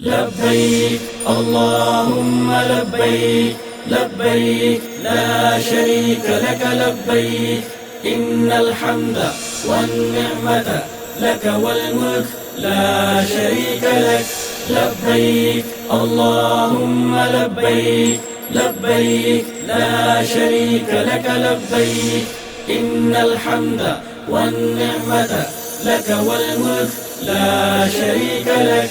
لبيك اللهم لبيك لبيك لا شريك لك لبيك إن الحمد والنعمة لك والملك لا شريك لك لبيك اللهم لبيك لبيك لا شريك لك لبيك إن الحمد والنعمة لك والملك لا شريك لك।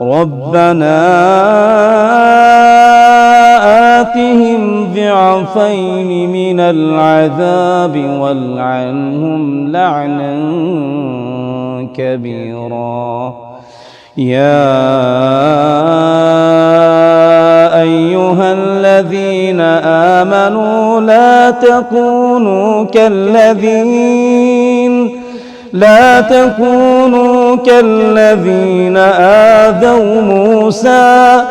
ربنا آتهم ضعفين من العذاب والعنهم لعنا كبيرا يا أيها الذين آمنوا لا تكونوا كالذين آذوا موسى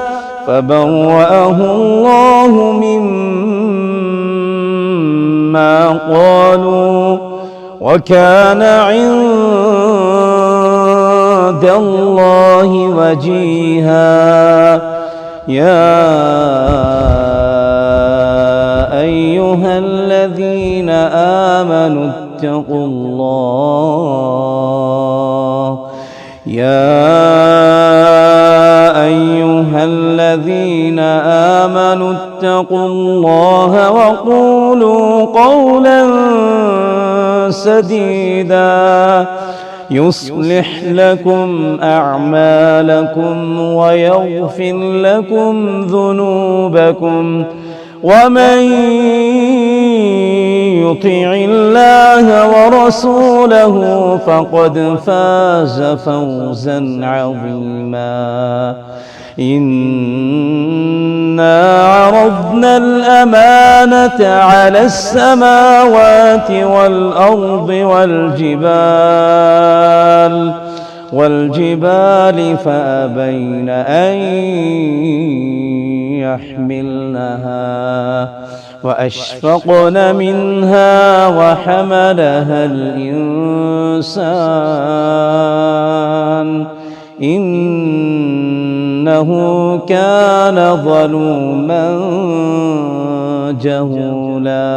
فبرأه الله مما قالوا وكان عند الله وجيها يا أيها الذين آمنوا اتقوا الله وقولوا قولا سديدا يصلح لكم أعمالكم ويغفر لكم ذنوبكم ومن يطع الله ورسوله فقد فاز فوزا عظيما إنا عرضنا الأمانة على السماوات والأرض والجبال فأبين أن يحملنها وأشفقن منها وحملها الإنسان إنه كان ظلوما جهولا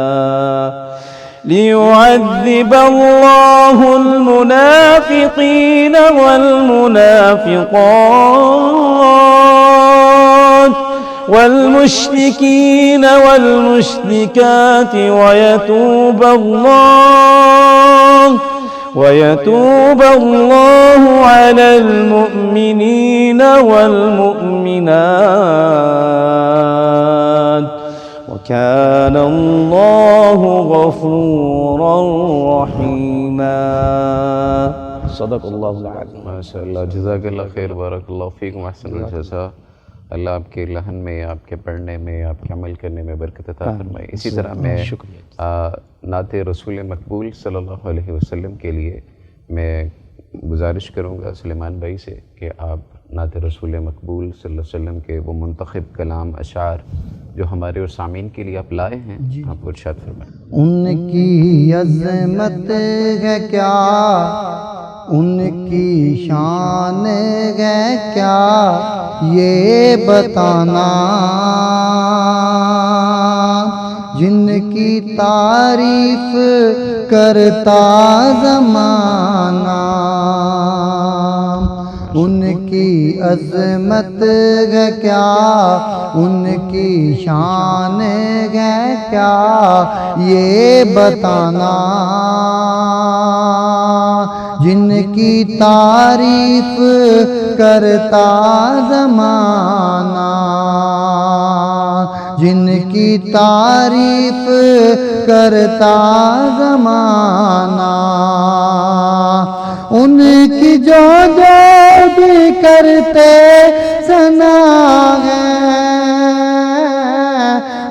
ليعذب الله المنافقين والمنافقات والمشركين والمشركات ويتوب الله على المؤمنين والمؤمنات وكان الله غفورا رحيما صدق الله العظيم ماشاء اللہ، جزاک اللہ خیر، بارک اللہ فیکم، احسن الجزا۔ اللہ آپ کے لحن میں، آپ کے پڑھنے میں، آپ کے عمل کرنے میں برکت عطا فرمائے۔ اسی طرح میں نعت رسول مقبول صلی اللہ علیہ وسلم کے لیے میں گزارش کروں گا سلیمان بھائی سے کہ آپ نعت رسول مقبول صلی اللہ علیہ وسلم کے وہ منتخب کلام اشعار جو ہمارے اور سامعین کے لیے آپ لائے ہیں، آپ کو ارشاد فرمائیں۔ ان کی عظمت ہے کیا، ان کی شان ہے کیا، یہ بتانا، جن کی تعریف کرتا زمانہ، ان کی عظمت ہے کیا، ان کی شان ہے کیا، یہ بتانا، جن کی تعریف کرتا زمانہ، جن کی تعریف کرتا زمانہ، ان کی جو بھی کرتے ثنا ہے،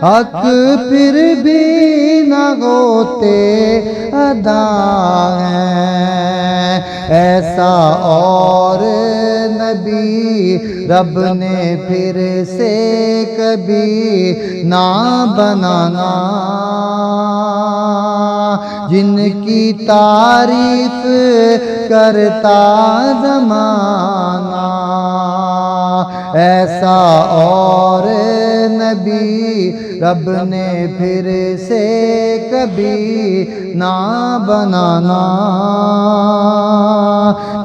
حق پھر بھی نہ ہوتے ادا ہے، ایسا اور نبی رب نے پھر سے کبھی نہ بنانا، جن کی تعریف کرتا زمانہ، ایسا اور نبی رب نے پھر سے کبھی نہ بنانا،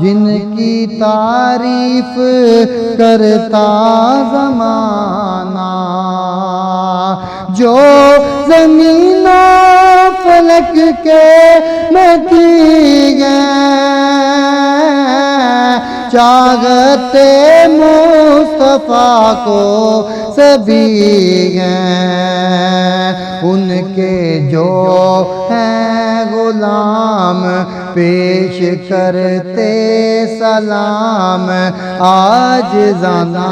جن کی تعریف کرتا زمانہ، جو زمین و فلک کے متی گئے، چاہتے مصطفیٰ کو سبھی ہیں، ان کے جو ہیں غلام پیش کرتے سلام عاجزانہ،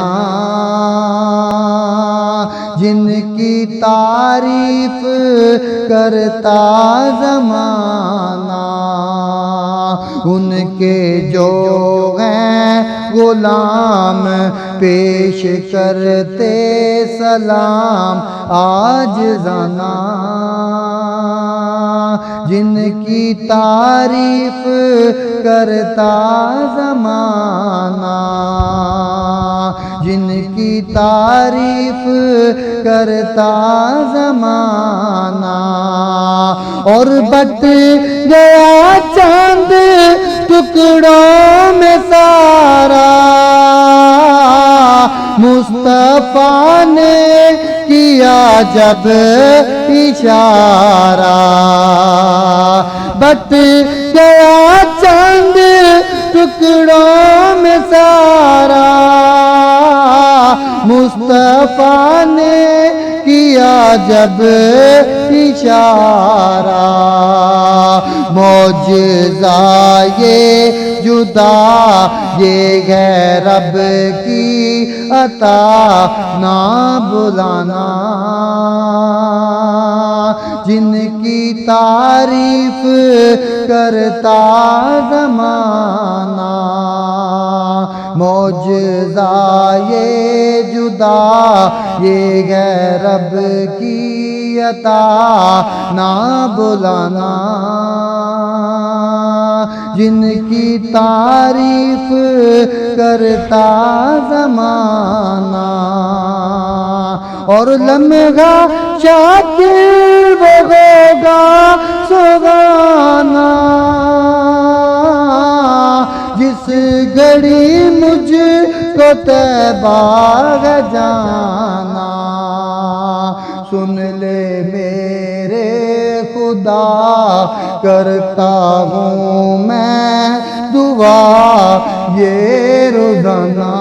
جن کی تعریف کرتا زمانہ، ان کے جو ہیں غلام پیش کرتے سلام عاجزانہ، جن کی تعریف کرتا زمانہ، جن کی تعریف کرتا زمانہ، اور بٹ گیا چاند ٹکڑوں میں سارا، مصطفیٰ نے کیا جب اشارہ، بٹ گیا چاند ٹکڑوں میں سارا، مصطفیٰ نے کیا جب اشارہ، معجزہ یہ جدا یہ ہے رب کی عطا، نہ بلانا، جن کی تعریف کرتا زمانہ، معجزہ یہ جدا یہ ہے رب کی عطا، نہ بلانا، جن کی تعریف کرتا زمانہ، اور لمحہ شاکر وہ ہوگا سبحانہ جس گھڑی مجھ کو طیبہ ہے جانا سن لے میرے خدا کرتا ہوں میں دعا یہ روزانہ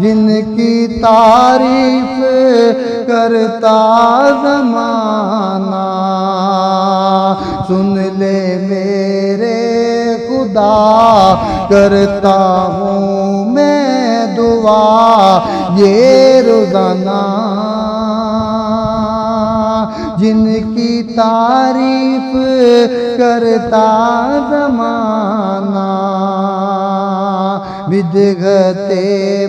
جن کی تعریف کرتا زمانہ سن لے میرے خدا کرتا ہوں میں دعا یہ روزانہ جن کی تعریف کرتا زمانہ بدغت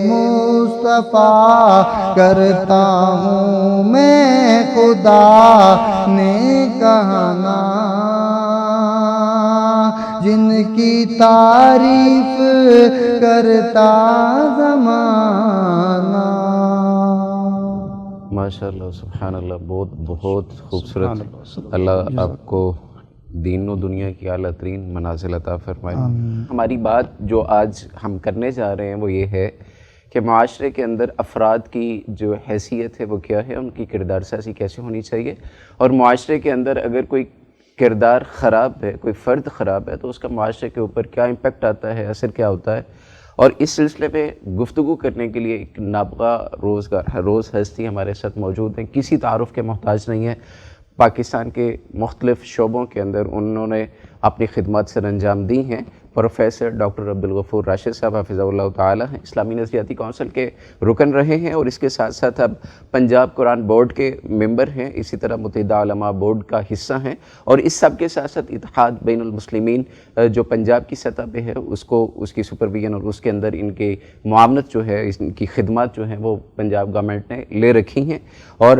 مصطفیٰ کرتا ہوں میں خدا نے کہنا جن کی تعریف کرتا زمانہ. ماشاءاللہ سبحان اللہ، بہت خوبصورت. اللہ آپ کو دین و دنیا کی اعلیٰ ترین منازل عطا فرمائے. ہماری بات جو آج ہم کرنے جا رہے ہیں وہ یہ ہے کہ معاشرے کے اندر افراد کی جو حیثیت ہے وہ کیا ہے، ان کی کردار سازی کیسے ہونی چاہیے، اور معاشرے کے اندر اگر کوئی کردار خراب ہے، کوئی فرد خراب ہے، تو اس کا معاشرے کے اوپر کیا امپیکٹ آتا ہے، اثر کیا ہوتا ہے. اور اس سلسلے میں گفتگو کرنے کے لیے ایک نابغہ روز ہستی ہمارے ساتھ موجود ہیں، کسی تعارف کے محتاج نہیں ہیں. پاکستان کے مختلف شعبوں کے اندر انہوں نے اپنی خدمات سر انجام دی ہیں. پروفیسر ڈاکٹر عبدالغفور راشد صاحب حفظہ اللہ تعالی ہیں، اسلامی نظریاتی کونسل کے رکن رہے ہیں، اور اس کے ساتھ ساتھ اب پنجاب قرآن بورڈ کے ممبر ہیں، اسی طرح متحدہ علماء بورڈ کا حصہ ہیں، اور اس سب کے ساتھ ساتھ اتحاد بین المسلمین جو پنجاب کی سطح پہ ہے اس کی سپرویژن اور اس کے اندر ان کی معاونت جو ہے، ان کی خدمات جو ہیں وہ پنجاب گورنمنٹ نے لے رکھی ہیں، اور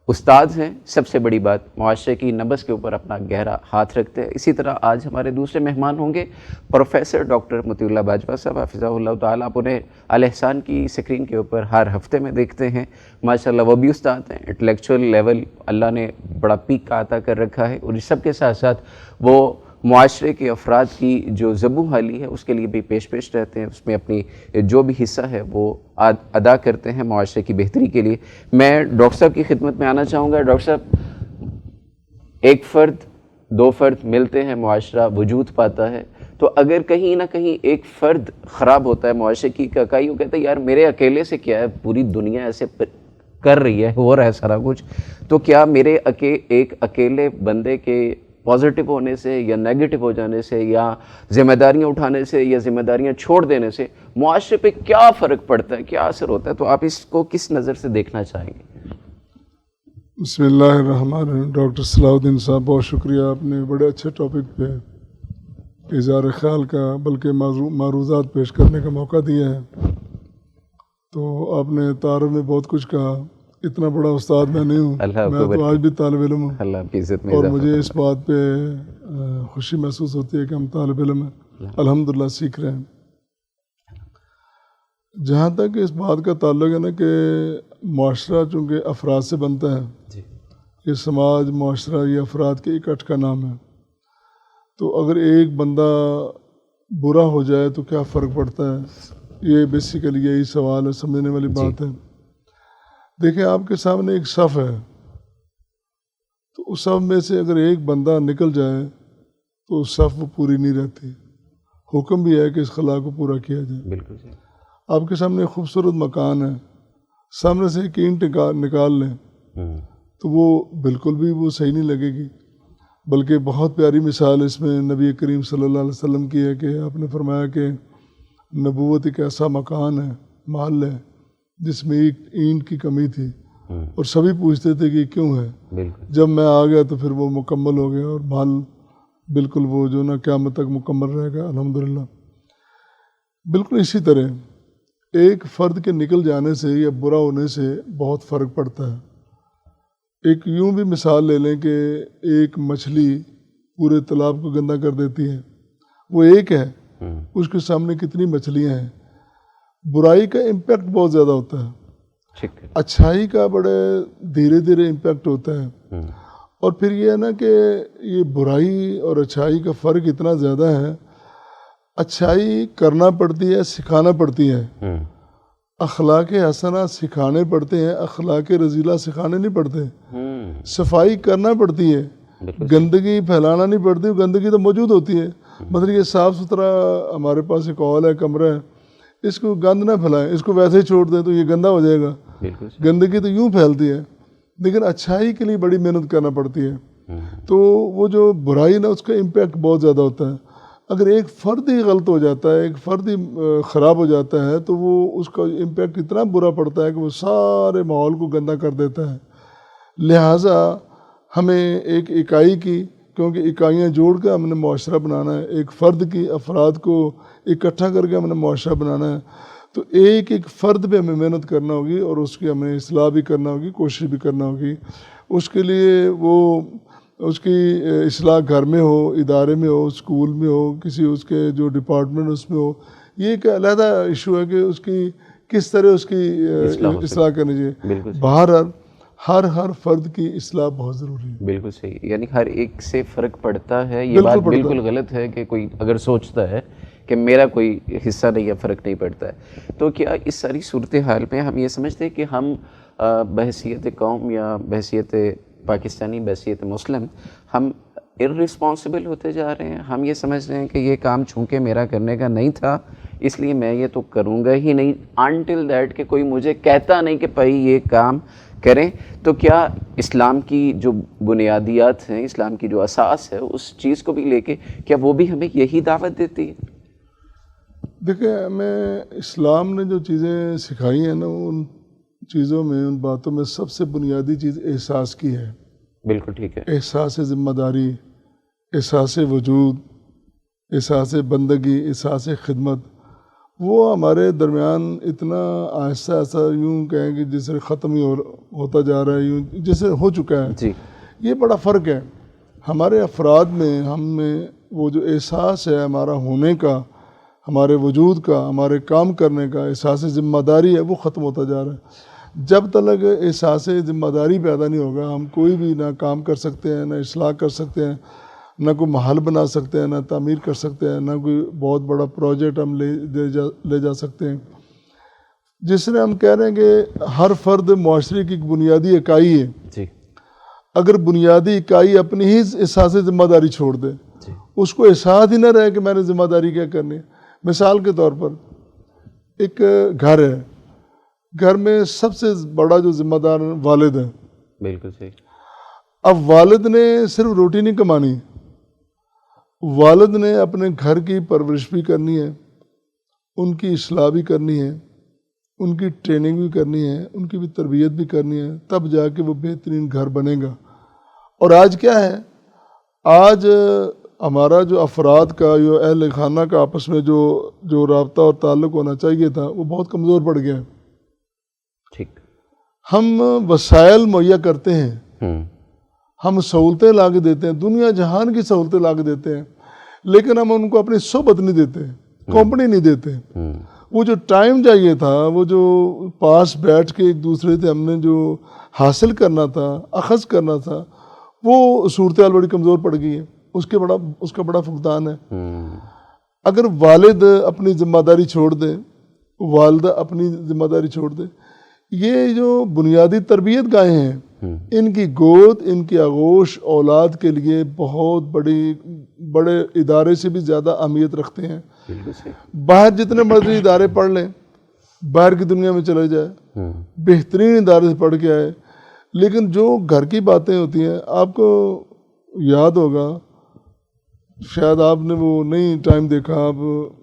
استاد ہیں. سب سے بڑی بات، معاشرے کی نبض کے اوپر اپنا گہرا ہاتھ رکھتے ہیں. اسی طرح آج ہمارے دوسرے مہمان ہوں گے پروفیسر ڈاکٹر مطیع اللہ باجوہ صاحب حفظہ اللہ تعالیٰ. آپ انہیں الاحسان کی اسکرین کے اوپر ہر ہفتے میں دیکھتے ہیں. ماشاءاللہ وہ بھی استاد ہیں. انٹلیکچوئل لیول اللہ نے بڑا پیک کا عطا کر رکھا ہے، اور اس سب کے ساتھ ساتھ وہ معاشرے کے افراد کی جو زبوں حالی ہے اس کے لیے بھی پیش رہتے ہیں، اس میں اپنی جو بھی حصہ ہے وہ ادا کرتے ہیں معاشرے کی بہتری کے لیے. میں ڈاکٹر صاحب کی خدمت میں آنا چاہوں گا. ڈاکٹر صاحب، ایک فرد، دو فرد ملتے ہیں، معاشرہ وجود پاتا ہے، تو اگر کہیں نہ کہیں ایک فرد خراب ہوتا ہے معاشرے کی اکائی، وہ کہتا ہے یار میرے اکیلے سے کیا ہے، پوری دنیا ایسے کر رہی ہے، ہو رہا ہے سارا کچھ، تو کیا میرے ایک اکیلے بندے کے پازیٹیو ہونے سے یا نیگیٹو ہو جانے سے یا ذمہ داریاں اٹھانے سے یا ذمہ داریاں چھوڑ دینے سے معاشرے پہ کیا فرق پڑتا ہے، کیا اثر ہوتا ہے؟ تو آپ اس کو کس نظر سے دیکھنا چاہیں گے؟ بسم اللہ الرحمن الرحیم. ڈاکٹر صلاح الدین صاحب بہت شکریہ، آپ نے بڑے اچھے ٹاپک پہ اظہار خیال کا بلکہ معروضات پیش کرنے کا موقع دیا ہے. تو آپ نے تعارف میں بہت کچھ کہا. اتنا بڑا استاد میں نہیں ہوں، میں تو آج بھی طالب علم ہوں، اللہ کی عزت میں اور مجھے اس بات پہ خوشی محسوس ہوتی ہے کہ ہم طالب علم ہیں، الحمدللہ سیکھ رہے ہیں. جہاں تک اس بات کا تعلق ہے نا کہ معاشرہ چونکہ افراد سے بنتا ہے، یہ سماج، معاشرہ یہ افراد کے اکٹھ کا نام ہے. تو اگر ایک بندہ برا ہو جائے تو کیا فرق پڑتا ہے، یہ بیسیکلی یہی سوال ہے، سمجھنے والی بات ہے. دیکھیں آپ کے سامنے ایک صف ہے، تو اس صف میں سے اگر ایک بندہ نکل جائے تو اس صف وہ پوری نہیں رہتی. حکم بھی ہے کہ اس خلا کو پورا کیا جائے. بالکل. آپ کے سامنے ایک خوبصورت مکان ہے، سامنے سے ایک اینٹ نکال لیں تو وہ بالکل بھی وہ صحیح نہیں لگے گی. بلکہ بہت پیاری مثال اس میں نبی کریم صلی اللہ علیہ وسلم کی ہے کہ آپ نے فرمایا کہ نبوت ایک ایسا مکان ہے، محل ہے جس میں ایک اینٹ کی کمی تھی، اور سبھی پوچھتے تھے کہ کیوں ہے. جب میں آ گیا تو پھر وہ مکمل ہو گیا، اور محل بالکل وہ جو نا قیامت تک مکمل رہے گا الحمدللہ. بالکل اسی طرح ایک فرد کے نکل جانے سے یا برا ہونے سے بہت فرق پڑتا ہے. ایک یوں بھی مثال لے لیں کہ ایک مچھلی پورے تالاب کو گندا کر دیتی ہے، وہ ایک ہے، اس کے سامنے کتنی مچھلیاں ہیں. برائی کا امپیکٹ بہت زیادہ ہوتا ہے. ٹھیک ہے. اچھائی کا بڑے دھیرے دھیرے امپیکٹ ہوتا ہے. اور پھر یہ ہے نا کہ یہ برائی اور اچھائی کا فرق اتنا زیادہ ہے. اچھائی کرنا پڑتی ہے، سکھانا پڑتی ہے. اخلاق حسنہ سکھانے پڑتے ہیں، اخلاق رذیلہ سکھانے نہیں پڑتے. صفائی کرنا پڑتی ہے، گندگی پھیلانا نہیں پڑتی. گندگی تو موجود ہوتی ہے. مطلب یہ صاف ستھرا ہمارے پاس ایک ہال ہے، کمرہ ہے، اس کو گند نہ پھیلائیں، اس کو ویسے ہی چھوڑ دیں تو یہ گندا ہو جائے گا. گندگی تو یوں پھیلتی ہے، لیکن اچھائی کے لیے بڑی محنت کرنا پڑتی ہے. تو وہ جو برائی نا اس کا امپیکٹ بہت زیادہ ہوتا ہے. اگر ایک فرد ہی غلط ہو جاتا ہے، ایک فرد ہی خراب ہو جاتا ہے تو وہ اس کا امپیکٹ اتنا برا پڑتا ہے کہ وہ سارے ماحول کو گندا کر دیتا ہے. لہٰذا ہمیں ایک اکائی کی، کیونکہ اکائیاں جوڑ کے ہم نے معاشرہ بنانا ہے، ایک فرد کی افراد کو اکٹھا کر کے ہم نے معاشرہ بنانا ہے. تو ایک ایک فرد پہ ہمیں محنت کرنا ہوگی اور اس کی ہمیں اصلاح بھی کرنا ہوگی، کوشش بھی کرنا ہوگی. اس کے لیے وہ اس کی اصلاح گھر میں ہو، ادارے میں ہو، اسکول میں ہو، کسی اس کے جو ڈپارٹمنٹ اس میں ہو. یہ ایک علیحدہ ایشو ہے کہ اس کی کس طرح اس کی اصلاح کرنی چاہیے. باہر ہر فرد کی اصلاح بہت ضروری ہے. بالکل صحیح. یعنی ہر ایک سے فرق پڑتا ہے. یہ بات بالکل غلط ہے کہ کوئی اگر سوچتا ہے کہ میرا کوئی حصہ نہیں ہے، فرق نہیں پڑتا ہے. تو کیا اس ساری صورتحال میں ہم یہ سمجھتے ہیں کہ ہم بحیثیت قوم یا بحیثیت پاکستانی، بحیثیت مسلم، ہم ارریسپانسبل ہوتے جا رہے ہیں؟ ہم یہ سمجھ رہے ہیں کہ یہ کام چونکہ میرا کرنے کا نہیں تھا اس لیے میں یہ تو کروں گا ہی نہیں انٹل دیٹ کہ کوئی مجھے کہتا نہیں کہ بھائی یہ کام کریں. تو کیا اسلام کی جو بنیادیات ہیں، اسلام کی جو اساس ہے، اس چیز کو بھی لے کے کیا وہ بھی ہمیں یہی دعوت دیتی ہے؟ دیکھیں، ہمیں اسلام نے جو چیزیں سکھائی ہیں نا، ان چیزوں میں، ان باتوں میں سب سے بنیادی چیز احساس کی ہے. بالکل ٹھیک ہے. احساس ذمہ داری، احساس وجود، احساس بندگی، احساس خدمت. وہ ہمارے درمیان اتنا آہستہ آہستہ یوں کہیں کہ جسے ختم ہی ہوتا جا رہا ہے، یوں جیسے ہو چکا ہے. جی. یہ بڑا فرق ہے ہمارے افراد میں. ہم میں وہ جو احساس ہے ہمارا ہونے کا، ہمارے وجود کا، ہمارے کام کرنے کا، احساس ذمہ داری ہے، وہ ختم ہوتا جا رہا ہے. جب تک احساس ذمہ داری پیدا نہیں ہوگا، ہم کوئی بھی نہ کام کر سکتے ہیں، نہ اصلاح کر سکتے ہیں، نہ کوئی محل بنا سکتے ہیں، نہ تعمیر کر سکتے ہیں، نہ کوئی بہت بڑا پروجیکٹ ہم لے جا سکتے ہیں. جس طرح ہم کہہ رہے ہیں کہ ہر فرد معاشرے کی ایک بنیادی اکائی ہے. جی. اگر بنیادی اکائی اپنی ہی احساس ذمہ داری چھوڑ دے، اس کو احساس ہی نہ رہے کہ میں نے ذمہ داری کیا کرنی ہے. مثال کے طور پر ایک گھر ہے، گھر میں سب سے بڑا جو ذمہ دار والد ہے. بالکل صحیح. اب والد نے صرف روٹی نہیں کمانی، والد نے اپنے گھر کی پرورش بھی کرنی ہے، ان کی اصلاح بھی کرنی ہے، ان کی ٹریننگ بھی کرنی ہے، ان کی بھی تربیت بھی کرنی ہے، تب جا کے وہ بہترین گھر بنے گا. اور آج کیا ہے، آج ہمارا جو افراد کا، جو اہل خانہ کا آپس میں جو رابطہ اور تعلق ہونا چاہیے تھا، وہ بہت کمزور پڑ گیا ہے. ٹھیک. ہم وسائل مہیا کرتے ہیں، ہم سہولتیں لا کے دیتے ہیں، دنیا جہان کی سہولتیں لا کے دیتے ہیں، لیکن ہم ان کو اپنی صحبت نہیں دیتے، کمپنی نہیں دیتے. وہ جو ٹائم چاہیے تھا، وہ جو پاس بیٹھ کے ایک دوسرے سے ہم نے جو حاصل کرنا تھا، اخذ کرنا تھا، وہ صورتحال بڑی کمزور پڑ گئی ہے. اس کا بڑا فقدان ہے. اگر والد اپنی ذمہ داری چھوڑ دے، والدہ اپنی ذمہ داری چھوڑ دے، یہ جو بنیادی تربیت گاہیں ہیں، ان کی گود، ان کی آغوش اولاد کے لیے بہت بڑے ادارے سے بھی زیادہ اہمیت رکھتے ہیں. باہر جتنے مرضی ادارے پڑھ لیں، باہر کی دنیا میں چلے جائے، بہترین ادارے سے پڑھ کے آئے، لیکن جو گھر کی باتیں ہوتی ہیں، آپ کو یاد ہوگا، شاید آپ نے وہ نہیں ٹائم دیکھا،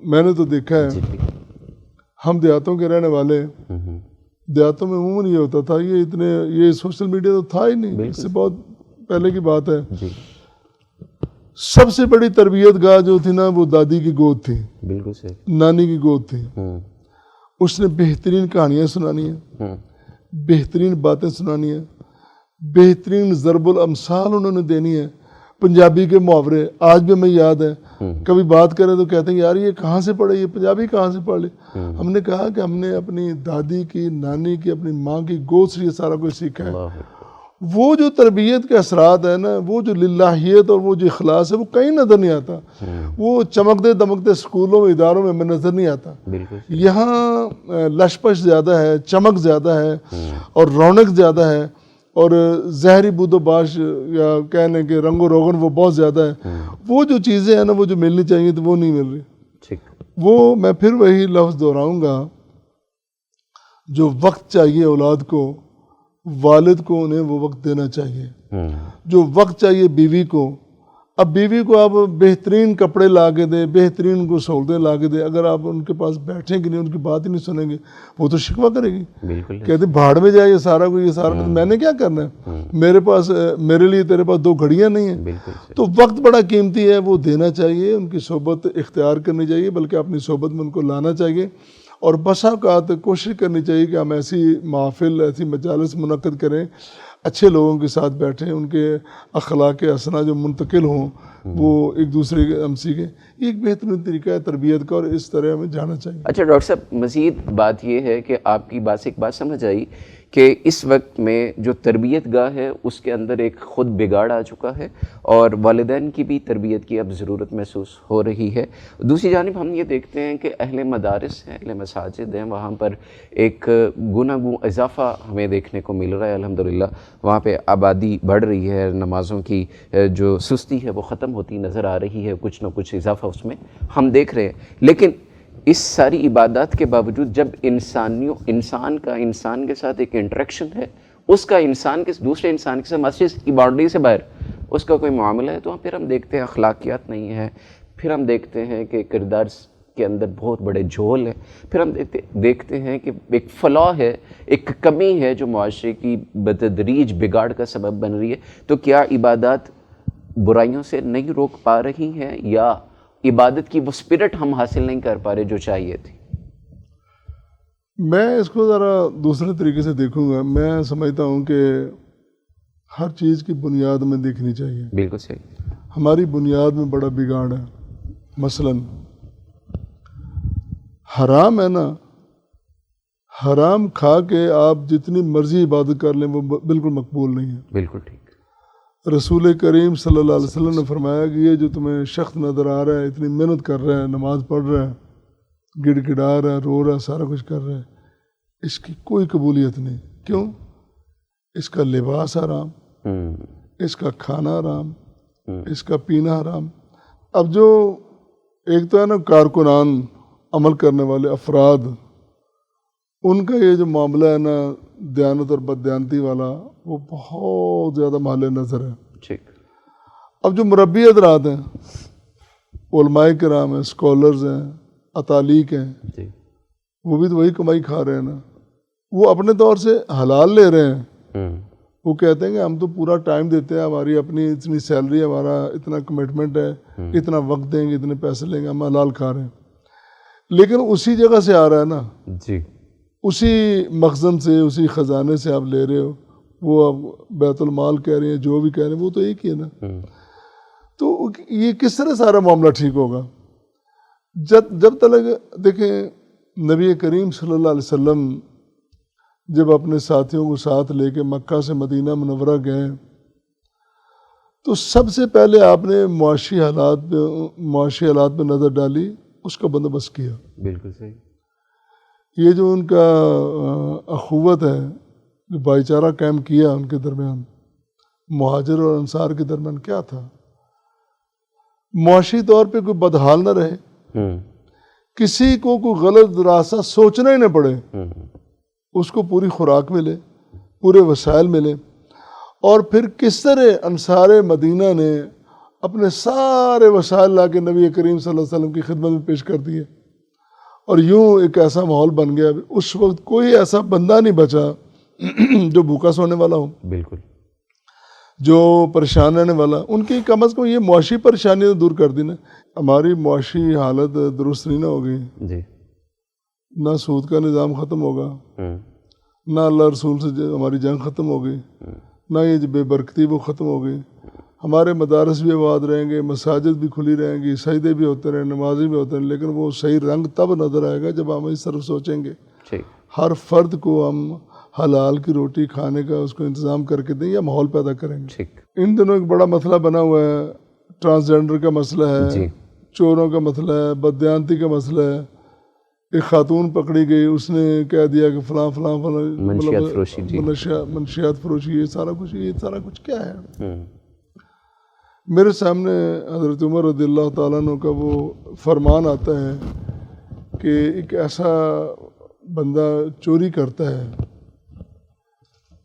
میں نے تو دیکھا ہے. ہم دیہاتوں کے رہنے والے، دیہاتوں میں عموماً یہ ہوتا تھا، یہ سوشل میڈیا تو تھا ہی نہیں، اس سے بہت پہلے کی بات ہے. سب سے بڑی تربیت گاہ جو تھی نا، وہ دادی کی گود تھی. بالکل صحیح. نانی کی گود تھی. اس نے بہترین کہانیاں سنانی ہیں، بہترین باتیں سنانی ہیں، بہترین ضرب الامثال انہوں نے دینی ہے. پنجابی کے محاورے آج بھی ہمیں یاد ہے. کبھی بات کریں تو کہتے ہیں یار یہ کہاں سے پڑھے, یہ پنجابی کہاں سے پڑھ لے. ہم نے کہا کہ ہم نے اپنی دادی کی, نانی کی, اپنی ماں کی گود سے یہ سارا کچھ سیکھا ہے. وہ جو تربیت کے اثرات ہیں نا, وہ جو للہیت اور وہ جو اخلاص ہے وہ کہیں نظر نہیں آتا. وہ چمکتے دمکتے اسکولوں میں, اداروں میں نظر نہیں آتا. یہاں لش پش زیادہ ہے, چمک زیادہ ہے اور رونق زیادہ ہے, اور زہری بود و باش یا کہنے کہ رنگ و روغن وہ بہت زیادہ ہے. وہ جو چیزیں ہیں نا وہ جو ملنی چاہیے تو وہ نہیں مل رہی. وہ میں پھر وہی لفظ دہراؤں گا, جو وقت چاہیے اولاد کو, والد کو انہیں وہ وقت دینا چاہیے. جو وقت چاہیے بیوی کو, اب بیوی کو آپ بہترین کپڑے لا کے دیں, بہترین ان کو سہولتیں لا کے دیں, اگر آپ ان کے پاس بیٹھیں گے نہیں, ان کی بات ہی نہیں سنیں گے, وہ تو شکوہ کرے گی. کہتے بھاڑ میں جائے یہ سارا کو, یہ سارا میں نے کیا کرنا ہے, میرے پاس, میرے لیے تیرے پاس 2 گھڑیاں نہیں ہیں. تو وقت بڑا قیمتی ہے, وہ دینا چاہیے, ان کی صحبت اختیار کرنی چاہیے, بلکہ اپنی صحبت میں ان کو لانا چاہیے. اور بسا اوقات کوشش کرنی چاہیے کہ ہم ایسی محافل, ایسی مجالس منعقد کریں, اچھے لوگوں کے ساتھ بیٹھیں, ان کے اخلاق حسنہ جو منتقل ہوں وہ ایک دوسرے کے ہم سیکھیں. یہ ایک بہترین طریقہ ہے تربیت کا, اور اس طرح ہمیں جانا چاہیے. اچھا ڈاکٹر صاحب, مزید بات یہ ہے کہ آپ کی بات سے ایک بات سمجھ آئی کہ اس وقت میں جو تربیت گاہ ہے اس کے اندر ایک خود بگاڑ آ چکا ہے, اور والدین کی بھی تربیت کی اب ضرورت محسوس ہو رہی ہے. دوسری جانب ہم یہ دیکھتے ہیں کہ اہل مدارس ہیں, اہل مساجد ہیں, وہاں پر ایک گناگوں اضافہ ہمیں دیکھنے کو مل رہا ہے. الحمدللہ وہاں پہ آبادی بڑھ رہی ہے, نمازوں کی جو سستی ہے وہ ختم ہوتی نظر آ رہی ہے, کچھ نہ کچھ اضافہ اس میں ہم دیکھ رہے ہیں. لیکن اس ساری عبادات کے باوجود جب انسان کے ساتھ ایک انٹریکشن ہے, اس کا انسان کے دوسرے انسان کے ساتھ مسجد کی باؤنڈری سے باہر اس کا کوئی معاملہ ہے, تو پھر ہم دیکھتے ہیں اخلاقیات نہیں ہے, پھر ہم دیکھتے ہیں کہ کردار کے اندر بہت بڑے جھول ہیں, پھر ہم دیکھتے ہیں کہ ایک فلاح ہے, ایک کمی ہے جو معاشرے کی بتدریج بگاڑ کا سبب بن رہی ہے. تو کیا عبادات برائیوں سے نہیں روک پا رہی ہیں, یا عبادت کی وہ اسپرٹ ہم حاصل نہیں کر پا رہے جو چاہیے تھی؟ میں اس کو ذرا دوسرے طریقے سے دیکھوں گا. میں سمجھتا ہوں کہ ہر چیز کی بنیاد میں دیکھنی چاہیے. بالکل صحیح. ہماری بنیاد میں بڑا بگاڑ ہے. مثلاً حرام ہے نا, حرام کھا کے آپ جتنی مرضی عبادت کر لیں وہ بالکل مقبول نہیں ہے. بالکل ٹھیک. رسول کریم صلی اللہ علیہ وسلم نے فرمایا کہ یہ جو تمہیں شخص نظر آ رہا ہے, اتنی محنت کر رہا ہے, نماز پڑھ رہا ہے, گڑ گڑا رہا ہے, رو رہا ہے, سارا کچھ کر رہا ہے, اس کی کوئی قبولیت نہیں. کیوں؟ اس کا لباس حرام, اس کا کھانا حرام, اس کا پینا حرام. اب جو ایک تو ہے نا کارکنان, عمل کرنے والے افراد, ان کا یہ جو معاملہ ہے نا دیانت اور بددیانتی والا, وہ بہت زیادہ محل نظر ہے. ٹھیک. اب جو مربی حضرات ہیں, علماء کرام ہیں, اسکالرز ہیں, اتالیق ہیں, جی, وہ بھی تو وہی کمائی کھا رہے ہیں نا. وہ اپنے طور سے حلال لے رہے ہیں. وہ کہتے ہیں کہ ہم تو پورا ٹائم دیتے ہیں, ہماری اپنی اتنی سیلری, ہمارا اتنا کمٹمنٹ ہے, اتنا وقت دیں گے, اتنے پیسے لیں گے, ہم حلال کھا رہے ہیں. لیکن اسی جگہ سے آ رہا ہے نا, جی, اسی مخزن سے, اسی خزانے سے آپ لے رہے ہو. وہ اب بیت المال کہہ رہے ہیں, جو بھی کہہ رہے ہیں, وہ تو ایک ہی ہے نا. تو یہ کس طرح سارا معاملہ ٹھیک ہوگا؟ جب تک دیکھیں نبی کریم صلی اللہ علیہ وسلم جب اپنے ساتھیوں کو ساتھ لے کے مکہ سے مدینہ منورہ گئے, تو سب سے پہلے آپ نے معاشی حالات پہ نظر ڈالی, اس کا بندوبست کیا. بالکل صحیح. یہ جو ان کا اخوت ہے, جو بھائی چارہ قائم کیا ان کے درمیان, مہاجر اور انصار کے درمیان, کیا تھا؟ معاشی طور پہ کوئی بدحال نہ رہے, کسی کو کوئی غلط راستہ سوچنا ہی نہ پڑے, اس کو پوری خوراک ملے, پورے وسائل ملے. اور پھر کس طرح انصار مدینہ نے اپنے سارے وسائل لا کے نبی کریم صلی اللہ علیہ وسلم کی خدمت میں پیش کر دیے, اور یوں ایک ایسا ماحول بن گیا. اس وقت کوئی ایسا بندہ نہیں بچا جو بھوکا سونے والا ہو, بالکل, جو پریشان رہنے والا. ان کی کم از کم یہ معاشی پریشانیاں دور کر دی نا. ہماری معاشی حالت درست نہیں نہ ہوگی, جی, نہ سود کا نظام ختم ہوگا, نہ اللہ رسول سے ہماری جنگ ختم ہوگی, نہ یہ جو بے برکتی وہ ختم ہوگی, ہمارے مدارس بھی آباد رہیں گے، مساجد بھی کھلی رہیں گی، سجدے بھی ہوتے رہیں، نمازیں بھی ہوتے رہیں، لیکن وہ صحیح رنگ تب نظر آئے گا جب ہم اس طرف سوچیں گے. ٹھیک. ہر فرد کو ہم حلال کی روٹی کھانے کا اس کو انتظام کر کے دیں یا ماحول پیدا کریں گے. ٹھیک. ان دنوں ایک بڑا مسئلہ بنا ہوا ہے، ٹرانسجینڈر کا مسئلہ ہے، جی. چوروں کا مسئلہ ہے، بددیانتی کا مسئلہ ہے. ایک خاتون پکڑی گئی، اس نے کہہ دیا کہ فلاں فلاں فلاں منشیات فروشی. جی. منشیات فروشی، یہ سارا کچھ کیا ہے. میرے سامنے حضرت عمر رضی اللہ تعالیٰ عنہ کا وہ فرمان آتا ہے کہ ایک ایسا بندہ چوری کرتا ہے،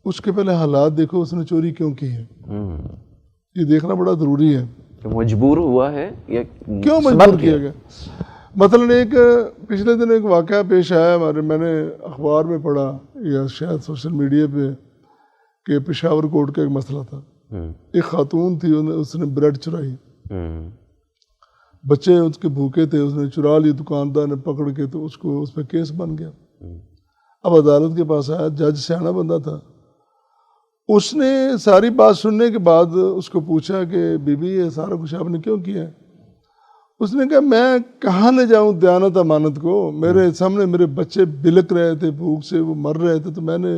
اس کے پہلے حالات دیکھو اس نے چوری کیوں کی ہے. یہ دیکھنا بڑا ضروری ہے. مجبور ہوا ہے یا کیوں مجبور کیا گیا؟ مثلاً ایک پچھلے دن ایک واقعہ پیش آیا ہمارے، میں نے اخبار میں پڑھا یا شاید سوشل میڈیا پہ، کہ پشاور کوٹ کا ایک مسئلہ تھا. ایک خاتون تھی، اس نے بریڈ چرائی، بچے اس کے بھوکے تھے، اس نے چرا لی، دکاندار نے پکڑ کے، تو اس پہ کیس بن گیا. اب عدالت کے پاس آیا، جج سیاںا بندہ تھا، اس نے ساری بات سننے کے بعد اس کو پوچھا کہ بی بی یہ سارا کچھ آپ نے کیوں کیا ہے؟ اس نے کہا میں کہاں لے جاؤں دیانت امانت کو، میرے سامنے میرے بچے بلک رہے تھے بھوک سے، وہ مر رہے تھے، تو میں نے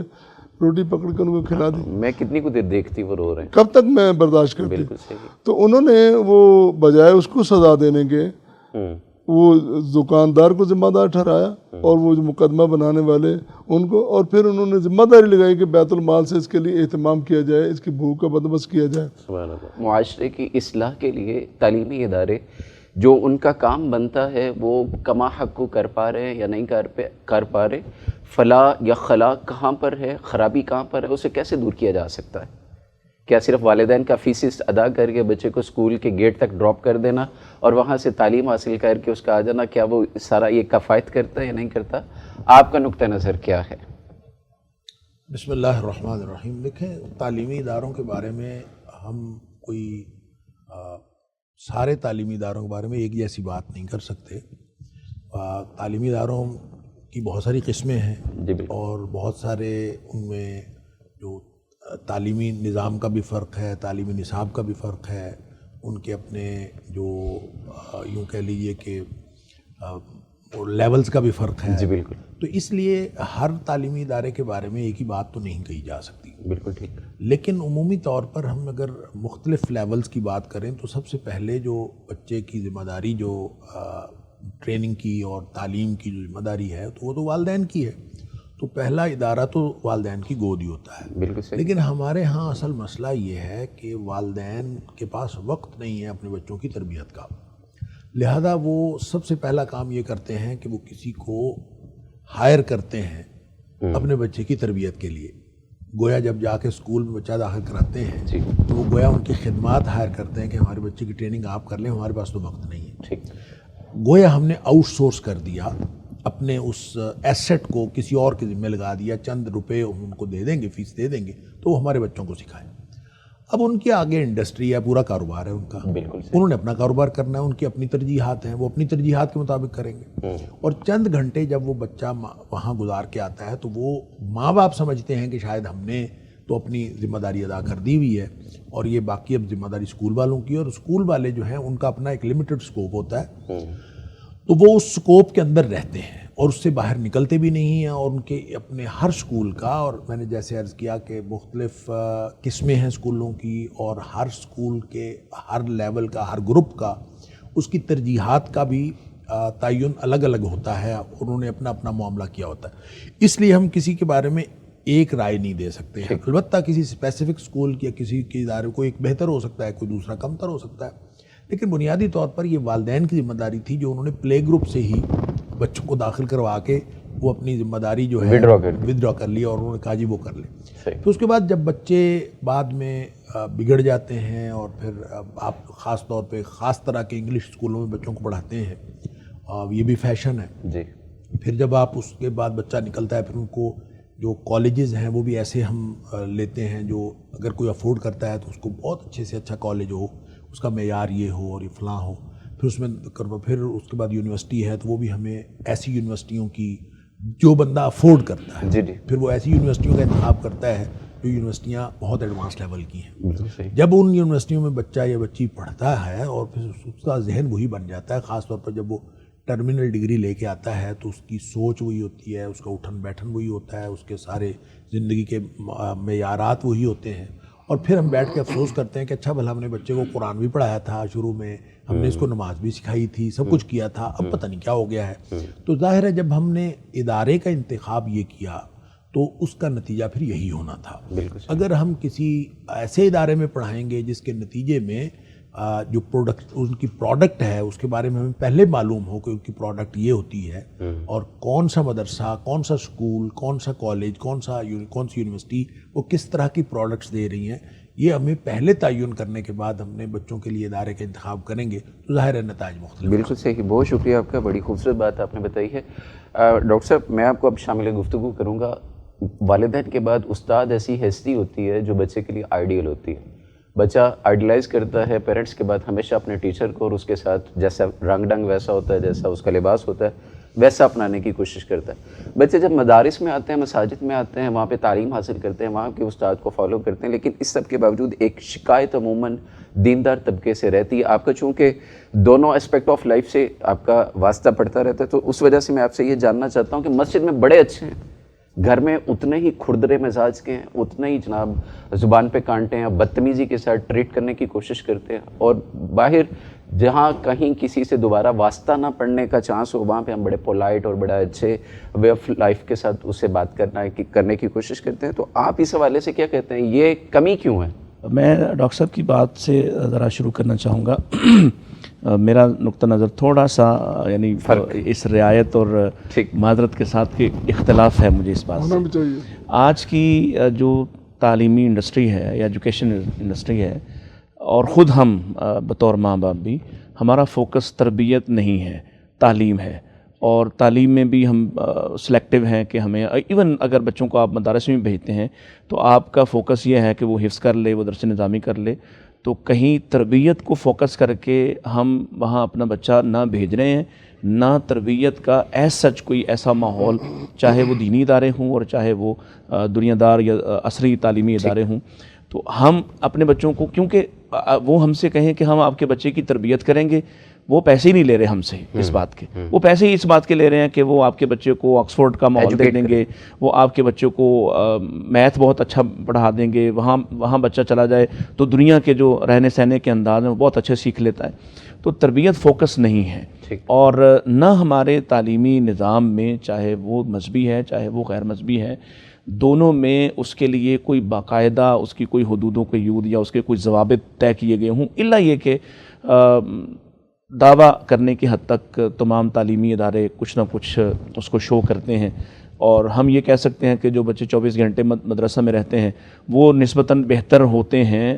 روٹی پکڑ کر ان کو کھلا دی. میں کتنی کو دیر دیکھتی وہ رو رہے ہیں، کب تک میں برداشت کرتی. بالکل صحیح. تو انہوں نے وہ بجائے اس کو سزا دینے کے، وہ دکاندار کو ذمہ دار ٹھہرایا اور وہ جو مقدمہ بنانے والے ان کو، اور پھر انہوں نے ذمہ داری لگائی کہ بیت المال سے اس کے لیے اہتمام کیا جائے، اس کی بھوک کا بندوبست کیا جائے. سبحان اللہ. معاشرے کی اصلاح کے لیے تعلیمی ادارے جو ان کا کام بنتا ہے وہ کما حق کو کر پا رہے ہیں یا نہیں کر پا رہے، فلاح یا خلا کہاں پر ہے، خرابی کہاں پر ہے، اسے کیسے دور کیا جا سکتا ہے؟ کیا صرف والدین کا فیس ادا کر کے بچے کو اسکول کے گیٹ تک ڈراپ کر دینا اور وہاں سے تعلیم حاصل کر کے اس کا آ جانا، کیا وہ سارا یہ کفایت کرتا ہے یا نہیں کرتا؟ آپ کا نقطہ نظر کیا ہے؟ بسم اللہ الرحمن الرحیم. دیکھیں، تعلیمی اداروں کے بارے میں ہم کوئی سارے تعلیمی اداروں کے بارے میں ایک جیسی بات نہیں کر سکتے. تعلیمی اداروں کی بہت ساری قسمیں ہیں اور بہت سارے ان میں جو تعلیمی نظام کا بھی فرق ہے، تعلیمی نصاب کا بھی فرق ہے، ان کے اپنے جو یوں کہہ لیجئے کہ لیولز کا بھی فرق ہے. جی بالکل. تو اس لیے ہر تعلیمی ادارے کے بارے میں ایک ہی بات تو نہیں کہی جا سکتی. بالکل ٹھیک. لیکن عمومی طور پر ہم اگر مختلف لیولز کی بات کریں تو سب سے پہلے جو بچے کی ذمہ داری، جو ٹریننگ کی اور تعلیم کی جو ذمہ داری ہے، تو وہ تو والدین کی ہے. تو پہلا ادارہ تو والدین کی گود ہی ہوتا ہے. بالکل صحیح. لیکن ہمارے ہاں اصل مسئلہ یہ ہے کہ والدین کے پاس وقت نہیں ہے اپنے بچوں کی تربیت کا. لہذا وہ سب سے پہلا کام یہ کرتے ہیں کہ وہ کسی کو ہائر کرتے ہیں اپنے بچے کی تربیت کے لیے. گویا جب جا کے اسکول میں بچہ داخل کراتے ہیں تو وہ گویا ان کی خدمات ہائر کرتے ہیں کہ ہمارے بچے کی ٹریننگ آپ کر لیں، ہمارے پاس تو وقت نہیں ہے. ٹھیک. گویا ہم نے آؤٹ سورس کر دیا اپنے اس ایسٹ کو، کسی اور کے ذمہ لگا دیا، چند روپے ان کو دے دیں گے، فیس دے دیں گے تو وہ ہمارے بچوں کو سکھائیں. اب ان کے آگے انڈسٹری ہے، پورا کاروبار ہے ان کا. بالکل. انہوں نے اپنا کاروبار کرنا ہے، ان کی اپنی ترجیحات ہیں، وہ اپنی ترجیحات کے مطابق کریں گے. اور چند گھنٹے جب وہ بچہ وہاں گزار کے آتا ہے تو وہ ماں باپ سمجھتے ہیں کہ شاید ہم نے تو اپنی ذمہ داری ادا کر دی ہوئی ہے اور یہ باقی اب ذمہ داری اسکول والوں کی. اور اسکول والے جو ہیں ان کا اپنا ایک لمیٹڈ سکوپ ہوتا ہے، تو وہ اس سکوپ کے اندر رہتے ہیں اور اس سے باہر نکلتے بھی نہیں ہیں. اور ان کے اپنے ہر سکول کا، اور میں نے جیسے عرض کیا کہ مختلف قسمیں ہیں سکولوں کی، اور ہر سکول کے ہر لیول کا، ہر گروپ کا، اس کی ترجیحات کا بھی تعین الگ الگ ہوتا ہے. انہوں نے اپنا اپنا معاملہ کیا ہوتا ہے. اس لیے ہم کسی کے بارے میں ایک رائے نہیں دے سکتے ہیں. البتہ کسی اسپیسیفک سکول یا کسی کے ادارے کو ایک بہتر ہو سکتا ہے، کوئی دوسرا کمتر ہو سکتا ہے. لیکن بنیادی طور پر یہ والدین کی ذمہ داری تھی جو انہوں نے پلے گروپ سے ہی بچوں کو داخل کروا کے وہ اپنی ذمہ داری جو ہے ودرا کر لی اور انہوں نے کہا جی وہ کر لیں. پھر اس کے بعد جب بچے بعد میں بگڑ جاتے ہیں اور پھر آپ خاص طور پہ خاص طرح کے انگلش اسکولوں میں بچوں کو پڑھاتے ہیں، یہ بھی فیشن ہے. جی. پھر جب آپ اس کے بعد بچہ نکلتا ہے، پھر ان کو جو کالجز ہیں وہ بھی ایسے ہم لیتے ہیں جو اگر کوئی افورڈ کرتا ہے تو اس کو بہت اچھے سے اچھا کالج ہو، اس کا معیار یہ ہو اور یہ فلاں ہو. پھر اس میں پھر اس کے بعد یونیورسٹی ہے تو وہ بھی ہمیں ایسی یونیورسٹیوں کی جو بندہ افورڈ کرتا ہے، جی جی، پھر وہ ایسی یونیورسٹیوں کا انتخاب کرتا ہے جو یونیورسٹیاں بہت ایڈوانس لیول کی ہیں. بالکل صحیح. جب ان یونیورسٹیوں میں بچہ یا بچی پڑھتا ہے اور پھر اس کا ذہن وہی بن جاتا ہے, خاص طور پر جب وہ ٹرمینل ڈگری لے کے آتا ہے تو اس کی سوچ وہی ہوتی ہے, اس کا اٹھن بیٹھن وہی ہوتا ہے, اس کے سارے زندگی کے معیارات وہی ہوتے ہیں. اور پھر ہم بیٹھ کے افسوس کرتے ہیں کہ اچھا بھلا ہم نے بچے کو قرآن بھی پڑھایا تھا شروع میں, ہم نے اس کو نماز بھی سکھائی تھی, سب کچھ کیا تھا, اب پتہ نہیں کیا ہو گیا ہے. تو ظاہر ہے جب ہم نے ادارے کا انتخاب یہ کیا تو اس کا نتیجہ پھر یہی ہونا تھا. اگر ہم کسی ایسے ادارے میں پڑھائیں گے جس کے نتیجے میں جو ان کی پروڈکٹ ہے اس کے بارے میں ہمیں پہلے معلوم ہو کہ ان کی پروڈکٹ یہ ہوتی ہے, اور کون سا مدرسہ, کون سا اسکول, کون سا کالج, کون سی یونیورسٹی وہ کس طرح کی پروڈکٹس دے رہی ہیں, یہ ہمیں پہلے تعین کرنے کے بعد ہم نے بچوں کے لیے ادارے کا انتخاب کریں گے تو ظاہر ہے نتائج مختلف. بالکل صحیح, بہت شکریہ آپ کا, بڑی خوبصورت بات آپ نے بتائی ہے. ڈاکٹر صاحب میں آپ کو اب شامل گفتگو کروں گا. والدین کے بعد استاد ایسی ہستی ہوتی ہے جو بچے کے لیے آئیڈیل ہوتی ہے. بچہ آئیڈیلائز کرتا ہے پیرنٹس کے بعد ہمیشہ اپنے ٹیچر کو, اور اس کے ساتھ جیسا رنگ ڈنگ ویسا ہوتا ہے, جیسا اس کا لباس ہوتا ہے ویسا اپنانے کی کوشش کرتا ہے. بچے جب مدارس میں آتے ہیں, مساجد میں آتے ہیں, وہاں پہ تعلیم حاصل کرتے ہیں, وہاں کے استاد کو فالو کرتے ہیں, لیکن اس سب کے باوجود ایک شکایت عموماً دیندار طبقے سے رہتی ہے. آپ کا چونکہ دونوں اسپیکٹ آف لائف سے آپ کا واسطہ پڑتا رہتا ہے, تو اس وجہ سے میں آپ سے یہ جاننا چاہتا ہوں کہ مسجد میں بڑے اچھے ہیں, گھر میں اتنے ہی کھردرے مزاج کے ہیں, اتنے ہی جناب زبان پہ کانٹے ہیں, بدتمیزی کے ساتھ ٹریٹ کرنے کی کوشش کرتے ہیں, اور باہر جہاں کہیں کسی سے دوبارہ واسطہ نہ پڑنے کا چانس ہو وہاں پہ ہم بڑے پولائٹ اور بڑا اچھے وے آف لائف کے ساتھ اسے بات کرنے کی کوشش کرتے ہیں. تو آپ اس حوالے سے کیا کہتے ہیں, یہ کمی کیوں ہے؟ میں ڈاکٹر صاحب کی بات سے ذرا شروع کرنا چاہوں گا. میرا نقطہ نظر تھوڑا سا یعنی اس رعایت اور معذرت کے ساتھ کہ اختلاف ہے مجھے اس بات سے. آج کی جو تعلیمی انڈسٹری ہے یا ایجوکیشن انڈسٹری ہے, اور خود ہم بطور ماں باپ بھی, ہمارا فوکس تربیت نہیں ہے, تعلیم ہے. اور تعلیم میں بھی ہم سلیکٹیو ہیں کہ ہمیں ایون اگر بچوں کو آپ مدارس میں بھیجتے ہیں تو آپ کا فوکس یہ ہے کہ وہ حفظ کر لے, وہ درس نظامی کر لے. تو کہیں تربیت کو فوکس کر کے ہم وہاں اپنا بچہ نہ بھیج رہے ہیں, نہ تربیت کا ایز سچ کوئی ایسا ماحول, چاہے وہ دینی ادارے ہوں اور چاہے وہ دنیا دار یا عصری تعلیمی ادارے ہوں. تو ہم اپنے بچوں کو, کیونکہ وہ ہم سے کہیں کہ ہم آپ کے بچے کی تربیت کریں گے, وہ پیسے ہی نہیں لے رہے ہم سے اس بات کے, وہ پیسے ہی اس بات کے لے رہے ہیں کہ وہ آپ کے بچے کو آکسفورڈ کا ماحول دے دیں گے, وہ آپ کے بچوں کو میتھ بہت اچھا پڑھا دیں گے, وہاں بچہ چلا جائے تو دنیا کے جو رہنے سہنے کے انداز ہیں وہ بہت اچھے سیکھ لیتا ہے. تو تربیت فوکس نہیں ہے, اور نہ ہمارے تعلیمی نظام میں, چاہے وہ مذہبی ہے چاہے وہ غیر مذہبی ہے, دونوں میں اس کے لیے کوئی باقاعدہ اس کی کوئی حدود و قیود یا اس کے کوئی ضوابط طے کیے گئے ہوں, الا یہ کہ دعویٰ کرنے کی حد تک تمام تعلیمی ادارے کچھ نہ کچھ اس کو شو کرتے ہیں. اور ہم یہ کہہ سکتے ہیں کہ جو بچے 24 گھنٹے مدرسہ میں رہتے ہیں وہ نسبتاً بہتر ہوتے ہیں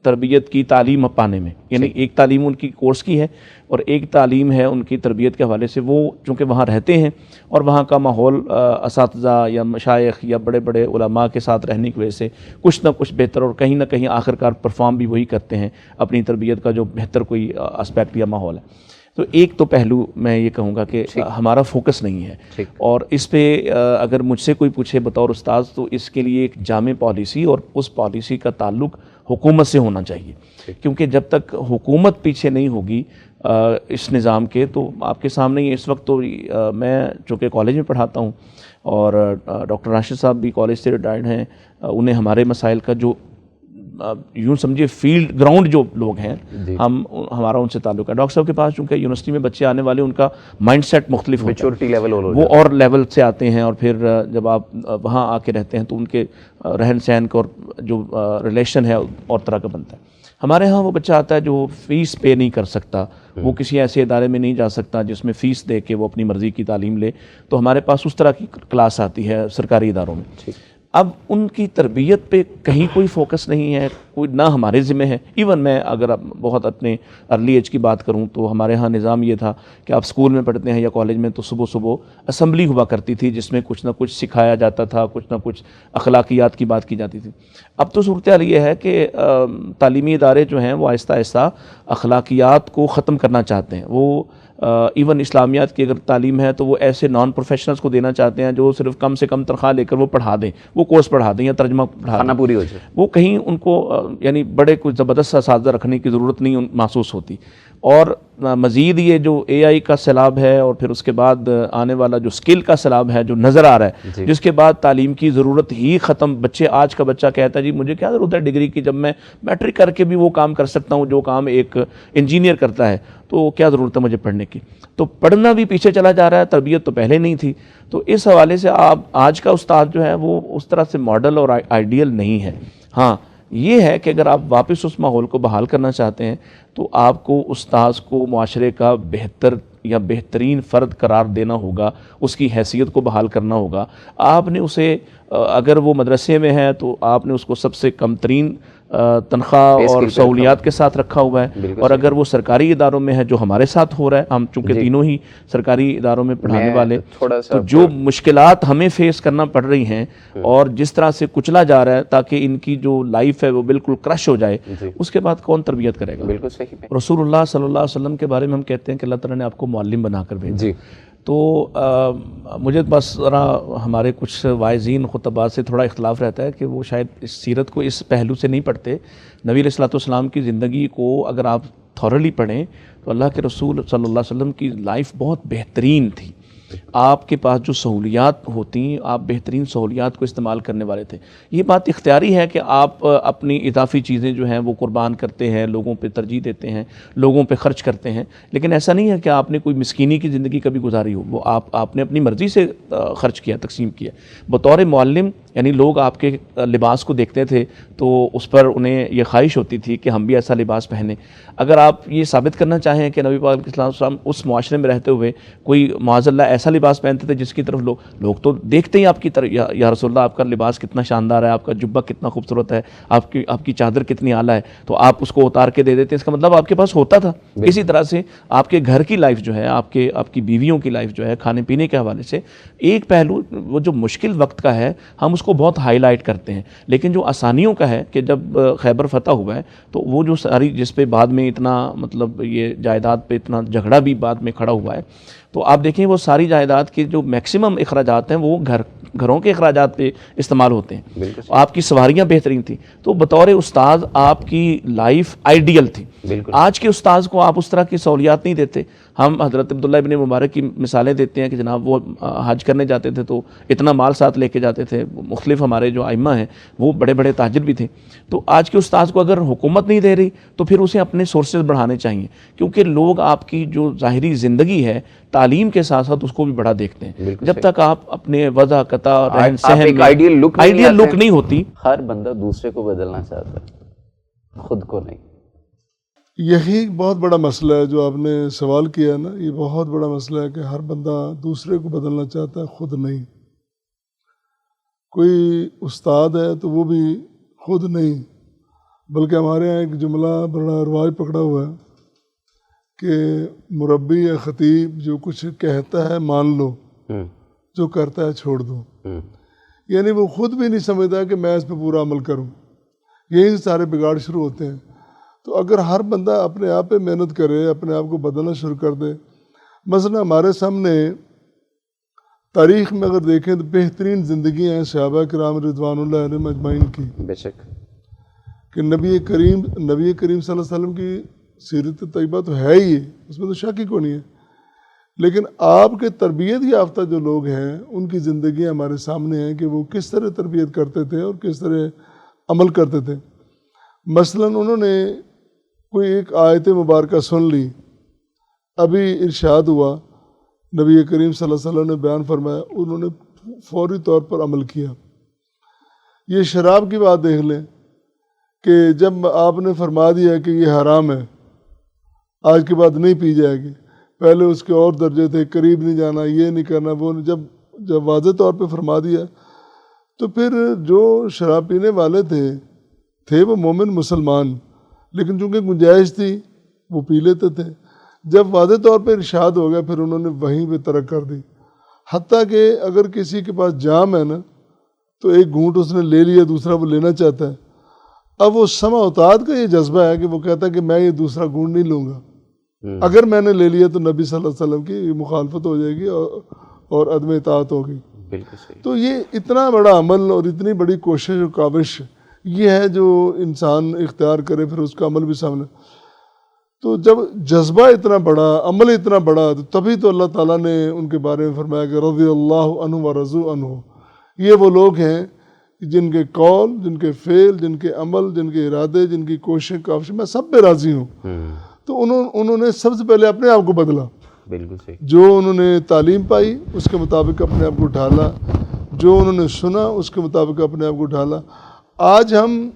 تربیت کی تعلیم پانے میں. یعنی ایک تعلیم ان کی کورس کی ہے اور ایک تعلیم ہے ان کی تربیت کے حوالے سے. وہ چونکہ وہاں رہتے ہیں اور وہاں کا ماحول اساتذہ یا مشائخ یا بڑے بڑے علماء کے ساتھ رہنے کی وجہ سے کچھ نہ کچھ بہتر, اور کہیں نہ کہیں آخرکار پرفارم بھی وہی کرتے ہیں اپنی تربیت کا جو بہتر کوئی اسپیکٹ یا ماحول ہے. تو ایک تو پہلو میں یہ کہوں گا کہ ہمارا فوکس نہیں ہے, اور اس پہ اگر مجھ سے کوئی پوچھے بطور استاد تو اس کے لیے ایک جامع پالیسی, اور اس پالیسی کا تعلق حکومت سے ہونا چاہیے. کیونکہ جب تک حکومت پیچھے نہیں ہوگی اس نظام کے, تو آپ کے سامنے ہی اس وقت تو میں چونکہ کالج میں پڑھاتا ہوں اور ڈاکٹر راشد صاحب بھی کالج سے ریٹائرڈ ہیں, انہیں ہمارے مسائل کا جو یوں سمجھے فیلڈ گراؤنڈ جو لوگ ہیں ہمارا ان سے تعلق ہے. ڈاکٹر صاحب کے پاس چونکہ یونیورسٹی میں بچے آنے والے ان کا مائنڈ سیٹ مختلف ہوتا ہے, میچورٹی لیول وہ اور لیول سے آتے ہیں, اور پھر جب آپ وہاں آ کے رہتے ہیں تو ان کے رہن سہن کا اور جو ریلیشن ہے اور طرح کا بنتا ہے. ہمارے ہاں وہ بچہ آتا ہے جو فیس پے نہیں کر سکتا, وہ کسی ایسے ادارے میں نہیں جا سکتا جس میں فیس دے کے وہ اپنی مرضی کی تعلیم لے, تو ہمارے پاس اس طرح کی کلاس آتی ہے سرکاری اداروں میں. اب ان کی تربیت پہ کہیں کوئی فوکس نہیں ہے, کوئی نہ ہمارے ذمہ ہے. ایون میں اگر بہت اپنے ارلی ایج کی بات کروں تو ہمارے ہاں نظام یہ تھا کہ آپ اسکول میں پڑھتے ہیں یا کالج میں تو صبح صبح اسمبلی ہوا کرتی تھی جس میں کچھ نہ کچھ سکھایا جاتا تھا, کچھ نہ کچھ اخلاقیات کی بات کی جاتی تھی. اب تو صورتحال یہ ہے کہ تعلیمی ادارے جو ہیں وہ آہستہ آہستہ اخلاقیات کو ختم کرنا چاہتے ہیں. وہ ایون اسلامیات کی اگر تعلیم ہے تو وہ ایسے نان پروفیشنلز کو دینا چاہتے ہیں جو صرف کم سے کم تنخواہ لے کر وہ پڑھا دیں، وہ کورس پڑھا دیں یا ترجمہ پڑھا کھانا دیں، پوری ہو جائے. وہ کہیں ان کو یعنی بڑے کوئی زبردست اساتذہ رکھنے کی ضرورت نہیں محسوس ہوتی. اور مزید یہ جو اے آئی کا سیلاب ہے اور پھر اس کے بعد آنے والا جو اسکل کا سیلاب ہے جو نظر آ رہا ہے، جس کے بعد تعلیم کی ضرورت ہی ختم. آج کا بچہ کہتا ہے جی مجھے کیا ضرورت ہے ڈگری کی، جب میں میٹرک کر کے بھی وہ کام کر سکتا ہوں جو کام ایک انجینئر کرتا ہے، تو کیا ضرورت ہے مجھے پڑھنے کی. تو پڑھنا بھی پیچھے چلا جا رہا ہے، تربیت تو پہلے نہیں تھی. تو اس حوالے سے آج کا استاد جو ہے وہ اس طرح سے ماڈل اور آئیڈیل نہیں ہے. ہاں یہ ہے کہ اگر آپ واپس اس ماحول کو بحال کرنا چاہتے ہیں تو آپ کو استاذ کو معاشرے کا بہتر یا بہترین فرد قرار دینا ہوگا، اس کی حیثیت کو بحال کرنا ہوگا. آپ نے اسے اگر وہ مدرسے میں ہے تو آپ نے اس کو سب سے کم ترین تنخواہ اور سہولیات کے ساتھ رکھا ہوا ہے، اور اگر وہ سرکاری اداروں میں ہے جو ہمارے ساتھ ہو رہا ہے، ہم چونکہ تینوں ہی سرکاری اداروں میں پڑھانے والے، تو جو مشکلات ہمیں فیس کرنا پڑ رہی ہیں اور جس طرح سے کچلا جا رہا ہے تاکہ ان کی جو لائف ہے وہ بالکل کرش ہو جائے، اس کے بعد کون تربیت کرے گا؟ بالکل صحیح. رسول اللہ صلی اللہ علیہ وسلم کے بارے میں ہم کہتے ہیں کہ اللہ تعالیٰ نے آپ کو معلم بنا کر بھیجا. تو مجھے بس ذرا ہمارے کچھ واعظین خطباء سے تھوڑا اختلاف رہتا ہے کہ وہ شاید اس سیرت کو اس پہلو سے نہیں پڑھتے. نبی علیہ الصلوۃ والسلام کی زندگی کو اگر آپ تھورلی پڑھیں تو اللہ کے رسول صلی اللہ علیہ وسلم کی لائف بہت بہترین تھی. آپ کے پاس جو سہولیات ہوتی، آپ بہترین سہولیات کو استعمال کرنے والے تھے. یہ بات اختیاری ہے کہ آپ اپنی اضافی چیزیں جو ہیں وہ قربان کرتے ہیں، لوگوں پہ ترجیح دیتے ہیں، لوگوں پہ خرچ کرتے ہیں، لیکن ایسا نہیں ہے کہ آپ نے کوئی مسکینی کی زندگی کبھی گزاری ہو. وہ آپ نے اپنی مرضی سے خرچ کیا، تقسیم کیا. بطور معلم یعنی لوگ آپ کے لباس کو دیکھتے تھے تو اس پر انہیں یہ خواہش ہوتی تھی کہ ہم بھی ایسا لباس پہنیں. اگر آپ یہ ثابت کرنا چاہیں کہ نبی پاک علیہ الصلوۃ والسلام اس معاشرے میں رہتے ہوئے کوئی معاذ اللہ ایسا لباس پہنتے تھے جس کی طرف لوگ تو دیکھتے ہی آپ کی طرف، یا رسول اللہ آپ کا لباس کتنا شاندار ہے، آپ کا جبہ کتنا خوبصورت ہے، آپ کی چادر کتنی اعلیٰ ہے، تو آپ اس کو اتار کے دے دیتے. اس کا مطلب آپ کے پاس ہوتا تھا. اسی طرح سے آپ کے گھر کی لائف جو ہے، آپ کی بیویوں کی لائف جو ہے، کھانے پینے کے حوالے سے ایک پہلو وہ جو مشکل وقت کا ہے ہم اس کو بہت ہائی لائٹ کرتے ہیں، لیکن جو آسانیوں کا ہے کہ جب خیبر فتح ہوا ہے تو وہ جو ساری جس پہ بعد میں اتنا مطلب یہ جائیداد پہ اتنا جھگڑا بھی بعد میں کھڑا ہوا ہے، تو آپ دیکھیں وہ ساری جائیداد کے جو میکسیمم اخراجات ہیں وہ گھروں کے اخراجات پہ استعمال ہوتے ہیں. آپ کی سواریاں بہترین تھیں. تو بطور استاذ آپ کی لائف آئیڈیل تھی. آج کے استاذ کو آپ اس طرح کی سہولیات نہیں دیتے. ہم حضرت عبداللہ ابن مبارک کی مثالیں دیتے ہیں کہ جناب وہ حج کرنے جاتے تھے تو اتنا مال ساتھ لے کے جاتے تھے. مختلف ہمارے جو ائمہ ہیں وہ بڑے بڑے تاجر بھی تھے. تو آج کے استاذ کو اگر حکومت نہیں دے رہی تو پھر اسے اپنے سورسز بڑھانے چاہیے، کیونکہ لوگ آپ کی جو ظاہری زندگی ہے تعلیم کے ساتھ ساتھ اس کو بھی بڑھا دیکتے ہیں. جب تک آپ اپنے وضع قطع رہن سہن میں آئیڈیل لک نہیں ہوتی. ہر بندہ دوسرے کو بدلنا چاہتا ہے، خود کو نہیں. یہی بہت بڑا مسئلہ ہے جو آپ نے سوال کیا نا، یہ بہت بڑا مسئلہ ہے کہ ہر بندہ دوسرے کو بدلنا چاہتا ہے، خود نہیں. کوئی استاد ہے تو وہ بھی خود نہیں، بلکہ ہمارے یہاں ایک جملہ بڑا رواج پکڑا ہوا ہے کہ مربی یا خطیب جو کچھ کہتا ہے مان لو، جو کرتا ہے چھوڑ دو. یعنی وہ خود بھی نہیں سمجھتا کہ میں اس پہ پورا عمل کروں. یہی سے سارے بگاڑ شروع ہوتے ہیں. تو اگر ہر بندہ اپنے آپ پہ محنت کرے، اپنے آپ کو بدلنا شروع کر دے. مثلا ہمارے سامنے تاریخ میں اگر دیکھیں تو بہترین زندگیاں ہیں صحابہ کرام رضوان اللہ علیہم اجمعین کی. بے شک کہ نبی کریم صلی اللہ علیہ وسلم کی سیرت طیبہ تو ہے ہی، اس میں تو شک ہی کو نہیں ہے. لیکن آپ کے تربیت یافتہ جو لوگ ہیں ان کی زندگیاں ہمارے سامنے ہیں کہ وہ کس طرح تربیت کرتے تھے اور کس طرح عمل کرتے تھے. مثلا انہوں نے کوئی ایک آیت مبارکہ سن لی، ابھی ارشاد ہوا، نبی کریم صلی اللہ علیہ وسلم نے بیان فرمایا، انہوں نے فوری طور پر عمل کیا. یہ شراب کی بات دیکھ لیں کہ جب آپ نے فرما دیا کہ یہ حرام ہے، آج کے بعد نہیں پی جائے گی، پہلے اس کے اور درجے تھے، قریب نہیں جانا، یہ نہیں کرنا، وہ نہیں. جب واضح طور پہ فرما دیا تو پھر جو شراب پینے والے تھے وہ مومن مسلمان، لیکن چونکہ گنجائش تھی وہ پی لیتے تھے. جب واضح طور پہ ارشاد ہو گیا پھر انہوں نے وہیں پہ ترک کر دی. حتیٰ کہ اگر کسی کے پاس جام ہے نا تو ایک گھونٹ اس نے لے لیا، دوسرا وہ لینا چاہتا ہے. اب وہ سمع اطاعت کا یہ جذبہ ہے کہ وہ کہتا ہے کہ میں یہ دوسرا گھونٹ نہیں لوں گا. اگر میں نے لے لیا تو نبی صلی اللہ علیہ وسلم کی مخالفت ہو جائے گی اور عدم اطاعت ہوگی. بالکل صحیح. تو یہ اتنا بڑا عمل اور اتنی بڑی کوشش و کاوش یہ ہے جو انسان اختیار کرے پھر اس کا عمل بھی سامنے. تو جب جذبہ اتنا بڑا، عمل اتنا بڑا، تو تبھی تو اللہ تعالیٰ نے ان کے بارے میں فرمایا کہ رضی اللہ عنہ و رضوا عنہ. یہ وہ لوگ ہیں جن کے قول، جن کے فعل، جن کے عمل، جن کے ارادے، جن کی کوشش کاوش میں سب پہ راضی ہوں. تو انہوں نے سب سے پہلے اپنے آپ کو بدلا. بالکل صحیح. جو انہوں نے تعلیم پائی اس کے مطابق اپنے آپ کو ڈھالا، جو انہوں نے سنا اس کے مطابق اپنے آپ کو ڈھالا. آج ہم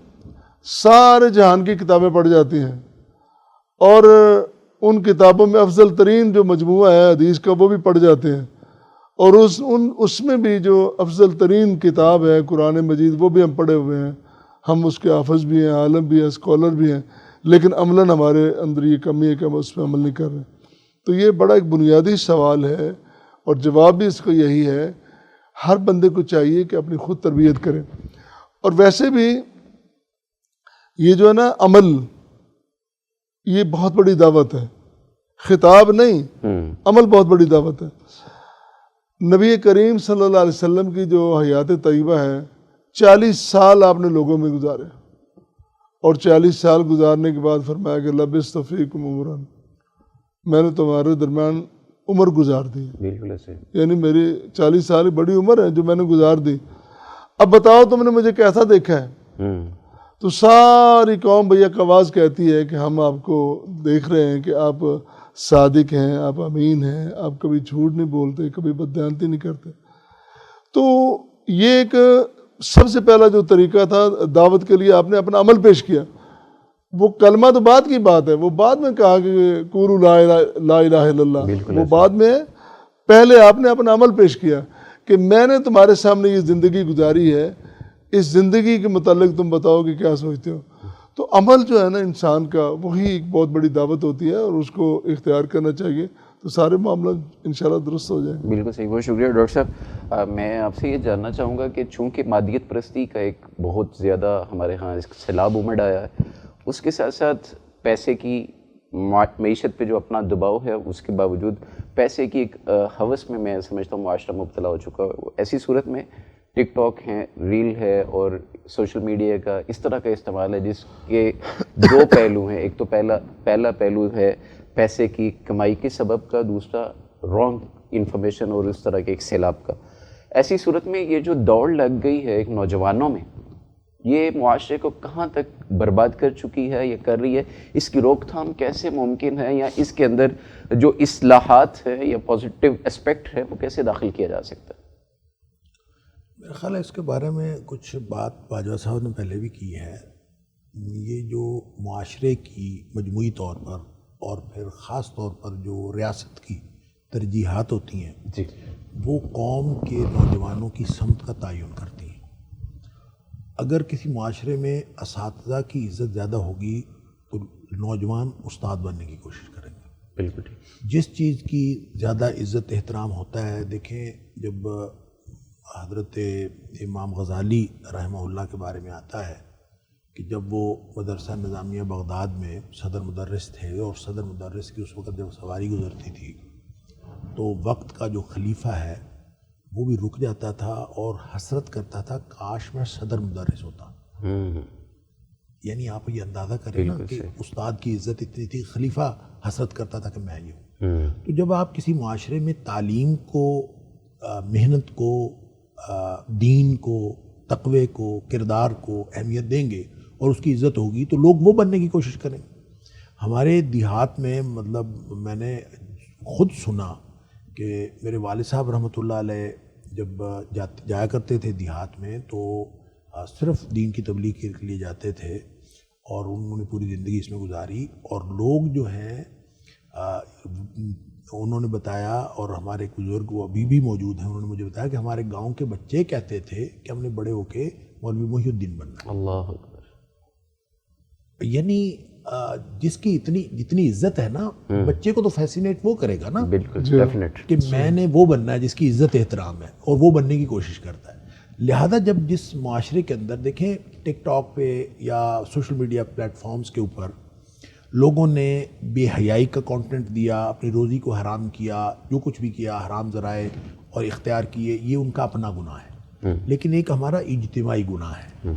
سارے جہان کی کتابیں پڑھ جاتی ہیں اور ان کتابوں میں افضل ترین جو مجموعہ ہے حدیث کا وہ بھی پڑھ جاتے ہیں، اور اس میں بھی جو افضل ترین کتاب ہے قرآن مجید وہ بھی ہم پڑھے ہوئے ہیں. ہم اس کے حافظ بھی ہیں، عالم بھی ہیں، اسکالر بھی ہیں، لیکن عملاً ہمارے اندر یہ کمی ہے کہ ہم اس پہ عمل نہیں کر رہے. تو یہ بڑا ایک بنیادی سوال ہے اور جواب بھی اس کا یہی ہے. ہر بندے کو چاہیے کہ اپنی خود تربیت کرے. اور ویسے بھی یہ جو ہے نا عمل، یہ بہت بڑی دعوت ہے، خطاب نہیں، عمل بہت بڑی دعوت ہے. نبی کریم صلی اللہ علیہ وسلم کی جو حیات طیبہ ہے 40 سال آپ نے لوگوں میں گزارے، اور 40 سال گزارنے کے بعد فرمایا کہ لبثت فیکم عمرا، میں نے تمہارے درمیان عمر گزار دی. بالکل ایسے. یعنی میری 40 سال بڑی عمر ہے جو میں نے گزار دی. اب بتاؤ تم نے مجھے کیسا دیکھا ہے؟ تو ساری قوم بھیا کا آواز کہتی ہے کہ ہم آپ کو دیکھ رہے ہیں کہ آپ صادق ہیں، آپ امین ہیں، آپ کبھی جھوٹ نہیں بولتے، کبھی بددیانتی نہیں کرتے. تو یہ ایک سب سے پہلا جو طریقہ تھا دعوت کے لیے، آپ نے اپنا عمل پیش کیا. وہ کلمہ تو بعد کی بات ہے، وہ بعد میں کہا کہ قولوا لا الہ الا اللہ، وہ بعد میں ہے. پہلے آپ نے اپنا عمل پیش کیا کہ میں نے تمہارے سامنے یہ زندگی گزاری ہے، اس زندگی کے متعلق تم بتاؤ کہ کیا سوچتے ہو. تو عمل جو ہے نا انسان کا، وہی ایک بہت بڑی دعوت ہوتی ہے اور اس کو اختیار کرنا چاہیے، تو سارے معاملہ انشاءاللہ درست ہو جائیں. بالکل صحیح. بہت شکریہ ڈاکٹر صاحب. میں آپ سے یہ جاننا چاہوں گا کہ چونکہ مادیت پرستی کا ایک بہت زیادہ ہمارے ہاں سیلاب امڑ آیا ہے، اس کے ساتھ ساتھ پیسے کی معیشت پہ جو اپنا دباؤ ہے، اس کے باوجود پیسے کی ایک ہوس میں میں سمجھتا ہوں معاشرہ مبتلا ہو چکا ہے. ایسی صورت میں ٹک ٹاک ہے، ریل ہے اور سوشل میڈیا کا اس طرح کا استعمال ہے جس کے دو پہلو ہیں. ایک تو پہلا پہلو ہے پیسے کی کمائی کے سبب کا، دوسرا رانگ انفارمیشن اور اس طرح کے ایک سیلاب کا. ایسی صورت میں یہ جو دوڑ لگ گئی ہے ایک نوجوانوں میں، یہ معاشرے کو کہاں تک برباد کر چکی ہے یا کر رہی ہے؟ اس کی روک تھام کیسے ممکن ہے، یا اس کے اندر جو اصلاحات ہیں یا پازیٹیو اسپیکٹ ہے وہ کیسے داخل کیا جا سکتا ہے؟ میرا خیال ہے اس کے بارے میں کچھ بات باجوہ صاحب نے پہلے بھی کی ہے. یہ جو معاشرے کی مجموعی طور پر اور پھر خاص طور پر جو ریاست کی ترجیحات ہوتی ہیں جی، وہ قوم کے نوجوانوں کی سمت کا تعین کرتی ہیں. اگر کسی معاشرے میں اساتذہ کی عزت زیادہ ہوگی تو نوجوان استاد بننے کی کوشش کریں گے. بالکل ٹھیک. جس چیز کی زیادہ عزت احترام ہوتا ہے، دیکھیں جب حضرت امام غزالی رحمہ اللہ کے بارے میں آتا ہے کہ جب وہ مدرسہ نظامیہ بغداد میں صدر مدرس تھے، اور صدر مدرس کی اس وقت جب سواری گزرتی تھی تو وقت کا جو خلیفہ ہے وہ بھی رک جاتا تھا اور حسرت کرتا تھا کاش میں صدر مدرس ہوتا. یعنی آپ یہ اندازہ کریں نا کہ استاد کی عزت اتنی تھی، خلیفہ حسرت کرتا تھا کہ میں یہ ہوں. تو جب آپ کسی معاشرے میں تعلیم کو، محنت کو، دین کو، تقوی کو، کردار کو اہمیت دیں گے اور اس کی عزت ہوگی تو لوگ وہ بننے کی کوشش کریں. ہمارے دیہات میں مطلب میں نے خود سنا کہ میرے والد صاحب رحمۃ اللہ علیہ جب جایا کرتے تھے دیہات میں تو صرف دین کی تبلیغ کے لیے جاتے تھے، اور انہوں نے پوری زندگی اس میں گزاری. اور لوگ جو ہیں انہوں نے بتایا، اور ہمارے ایک بزرگ وہ ابھی بھی موجود ہیں، انہوں نے مجھے بتایا کہ ہمارے گاؤں کے بچے کہتے تھے کہ ہم نے بڑے ہو کے مولوی محی الدین بننا. اللہ اکبر. یعنی جس کی جتنی عزت ہے نا، بچے کو تو فیسینیٹ وہ کرے گا نا، بالکل ڈیفینیٹ، کہ میں نے وہ بننا ہے جس کی عزت احترام ہے، اور وہ بننے کی کوشش کرتا ہے. لہذا جب جس معاشرے کے اندر دیکھیں ٹک ٹاک پہ یا سوشل میڈیا پلیٹ فارمز کے اوپر لوگوں نے بے حیائی کا کانٹینٹ دیا، اپنی روزی کو حرام کیا، جو کچھ بھی کیا حرام ذرائع اور اختیار کیے، یہ ان کا اپنا گناہ ہے. لیکن ایک ہمارا اجتماعی گناہ ہے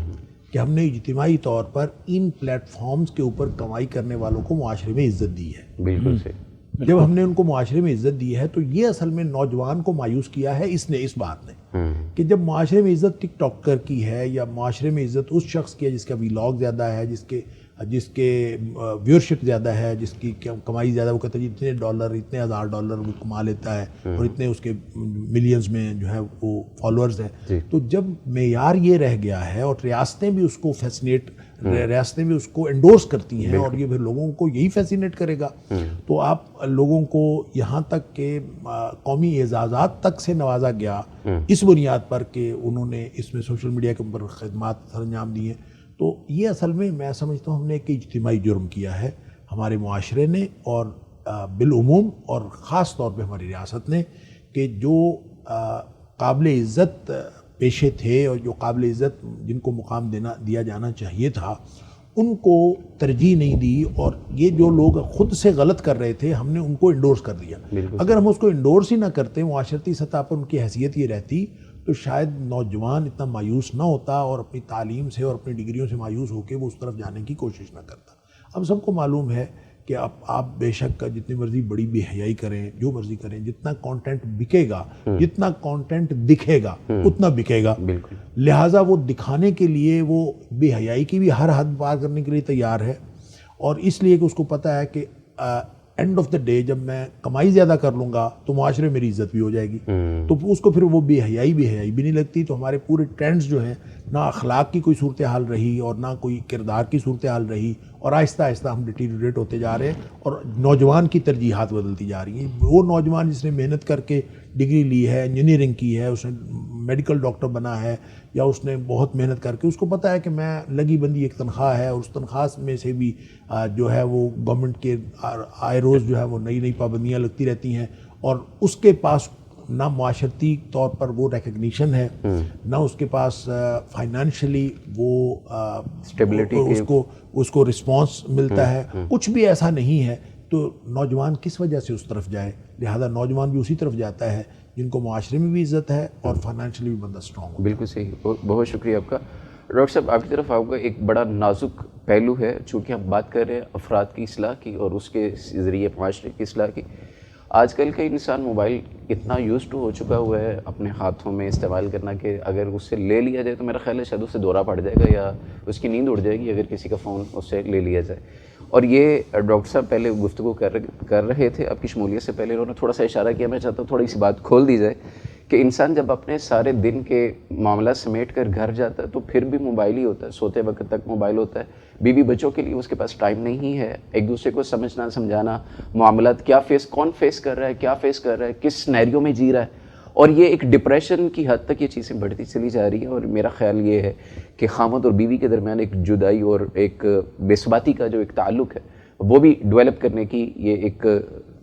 کہ ہم نے اجتماعی طور پر ان پلیٹ فارمز کے اوپر کمائی کرنے والوں کو معاشرے میں عزت دی ہے. بالکل صحیح. جب ہم نے ان کو معاشرے میں عزت دی ہے تو یہ اصل میں نوجوان کو مایوس کیا ہے اس بات نے کہ جب معاشرے میں عزت ٹک ٹاکر کی ہے یا معاشرے میں عزت اس شخص کی ہے جس کا ویلاگ زیادہ ہے، جس کے ویورشپ زیادہ ہے، جس کی کمائی زیادہ، وہ کہتا ہے اتنے ڈالر، اتنے $1000 وہ کما لیتا ہے اور اتنے اس کے ملینز میں جو ہے وہ فالوورز ہیں. تو جب معیار یہ رہ گیا ہے اور ریاستیں بھی اس کو ریاستیں بھی اس کو انڈورس کرتی ہیں اور یہ پھر لوگوں کو یہی فیسینیٹ کرے گا، تو آپ لوگوں کو یہاں تک کہ قومی اعزازات تک سے نوازا گیا اس بنیاد پر کہ انہوں نے اس میں سوشل میڈیا کے اوپر خدمات سر انجام دی ہیں. تو یہ اصل میں سمجھتا ہوں ہم نے ایک اجتماعی جرم کیا ہے ہمارے معاشرے نے اور بالعموم اور خاص طور پہ ہماری ریاست نے، کہ جو قابل عزت پیشے تھے اور جو قابل عزت جن کو مقام دیا جانا چاہیے تھا ان کو ترجیح نہیں دی، اور یہ جو لوگ خود سے غلط کر رہے تھے ہم نے ان کو انڈورس کر دیا. اگر ہم اس کو انڈورس ہی نہ کرتے، معاشرتی سطح پر ان کی حیثیت یہ رہتی، تو شاید نوجوان اتنا مایوس نہ ہوتا اور اپنی تعلیم سے اور اپنی ڈگریوں سے مایوس ہو کے وہ اس طرف جانے کی کوشش نہ کرتا. اب سب کو معلوم ہے کہ آپ بے شک جتنی مرضی بڑی بے حیائی کریں، جو مرضی کریں، جتنا کانٹینٹ بکے گا، جتنا کانٹینٹ دکھے گا اتنا بکے گا. لہٰذا وہ دکھانے کے لیے وہ بے حیائی کی بھی ہر حد پار کرنے کے لیے تیار ہے، اور اس لیے کہ اس کو پتہ ہے کہ اینڈ آف دا ڈے جب میں کمائی زیادہ کر لوں گا تو معاشرے میں میری عزت بھی ہو جائے گی، تو اس کو پھر وہ بے حیائی بھی نہیں لگتی. تو ہمارے پورے ٹرینڈز جو ہیں، نہ اخلاق کی کوئی صورتحال رہی اور نہ کوئی کردار کی صورتحال رہی، اور آہستہ آہستہ ہم ڈیٹیریٹ ہوتے جا رہے ہیں اور نوجوان کی ترجیحات بدلتی جا رہی ہیں. وہ نوجوان جس نے محنت کر کے ڈگری لی ہے، انجینئرنگ کی ہے، اس نے میڈیکل ڈاکٹر بنا ہے، یا اس نے بہت محنت کر کے، اس کو پتہ ہے کہ میں لگی بندی ایک تنخواہ ہے، اور اس تنخواہ میں سے بھی جو ہے وہ گورنمنٹ کے آئے روز جو ہے وہ نئی پابندیاں لگتی رہتی ہیں، اور اس کے پاس نہ معاشرتی طور پر وہ ریکگنیشن ہے، نہ اس کے پاس فائنینشلی وہ اسٹیبلٹی، اس کو رسپانس ملتا ہے، کچھ بھی ایسا نہیں ہے. تو نوجوان کس وجہ سے اس طرف جائے؟ لہذا نوجوان بھی اسی طرف جاتا ہے جن کو معاشرے میں بھی عزت ہے اور فائنینشلی بھی بندہ اسٹرانگ ہو. بالکل صحیح. بہت شکریہ آپ کا. ڈاکٹر صاحب، آپ کی طرف آؤں گا. ایک بڑا نازک پہلو ہے، چونکہ ہم بات کر رہے ہیں افراد کی اصلاح کی اور اس کے ذریعے معاشرے کی اصلاح کی. آج کل کا انسان موبائل اتنا یوزڈ ہو چکا ہوا ہے اپنے ہاتھوں میں استعمال کرنا کہ اگر اس سے لے لیا جائے تو میرا خیال ہے شاید اس سے دورہ پڑ جائے گا یا اس کی نیند اڑ جائے گی اگر کسی کا فون اس سے لے لیا جائے. اور یہ ڈاکٹر صاحب پہلے گفتگو کر رہے تھے آپ کی شمولیت سے پہلے، انہوں نے تھوڑا سا اشارہ کیا. میں چاہتا ہوں تھوڑی سی بات کھول دی جائے کہ انسان جب اپنے سارے دن کے معاملات سمیٹ کر گھر جاتا ہے تو پھر بھی موبائل ہی ہوتا ہے، سوتے وقت تک موبائل ہوتا ہے. بیوی بچوں کے لیے اس کے پاس ٹائم نہیں ہے، ایک دوسرے کو سمجھنا سمجھانا، معاملات کون فیس کر رہا ہے، کیا فیس کر رہا ہے، کس سینیریو میں جی رہا ہے. اور یہ ایک ڈپریشن کی حد تک یہ چیزیں بڑھتی چلی جا رہی ہیں. اور میرا خیال یہ ہے کہ خامد اور بیوی کے درمیان ایک جدائی اور ایک بے ثباتی کا جو ایک تعلق ہے وہ بھی ڈیولپ کرنے کی یہ ایک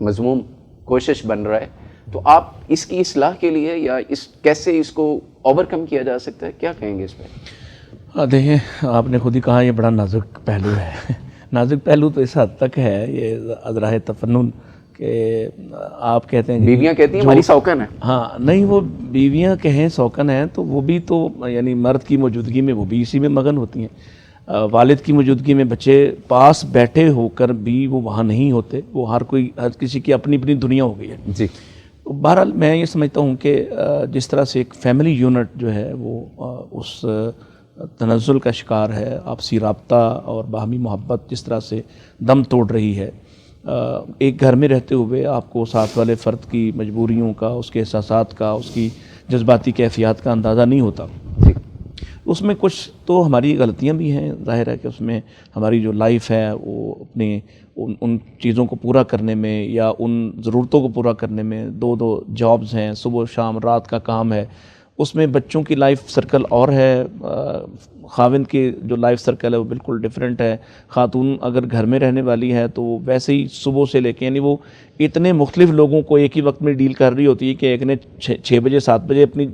مضموم کوشش بن رہا ہے. تو آپ اس کی اصلاح کے لیے یا کیسے اس کو اوور کم کیا جا سکتا ہے، کیا کہیں گے اس پہ؟ دیکھیں، آپ نے خود ہی کہا یہ بڑا نازک پہلو ہے. نازک پہلو تو اس حد تک ہے، یہ ادراہ تفنن کہ آپ کہتے ہیں بیویاں کہتی ہیں ہماری سوکن ہے. ہاں نہیں، وہ بیویاں کہیں سوکن ہیں تو وہ بھی تو یعنی مرد کی موجودگی میں وہ بھی اسی میں مگن ہوتی ہیں. والد کی موجودگی میں بچے پاس بیٹھے ہو کر بھی وہ وہاں نہیں ہوتے. وہ ہر کسی کی اپنی اپنی دنیا ہو گئی ہے. جی. بہرحال میں یہ سمجھتا ہوں کہ جس طرح سے ایک فیملی یونٹ جو ہے وہ اس تنزل کا شکار ہے، آپسی رابطہ اور باہمی محبت جس طرح سے دم توڑ رہی ہے، ایک گھر میں رہتے ہوئے آپ کو ساتھ والے فرد کی مجبوریوں کا، اس کے احساسات کا، اس کی جذباتی کیفیات کا اندازہ نہیں ہوتا. اس میں کچھ تو ہماری غلطیاں بھی ہیں، ظاہر ہے کہ اس میں ہماری جو لائف ہے وہ اپنے ان چیزوں کو پورا کرنے میں یا ان ضرورتوں کو پورا کرنے میں دو جابز ہیں، صبح شام رات کا کام ہے، اس میں بچوں کی لائف سرکل اور ہے، خاوند کی جو لائف سرکل ہے وہ بالکل ڈیفرنٹ ہے. خاتون اگر گھر میں رہنے والی ہے تو ویسے ہی صبح سے لے کے، یعنی وہ اتنے مختلف لوگوں کو ایک ہی وقت میں ڈیل کر رہی ہوتی ہے کہ ایک نے 6 بجے 7 بجے اپنی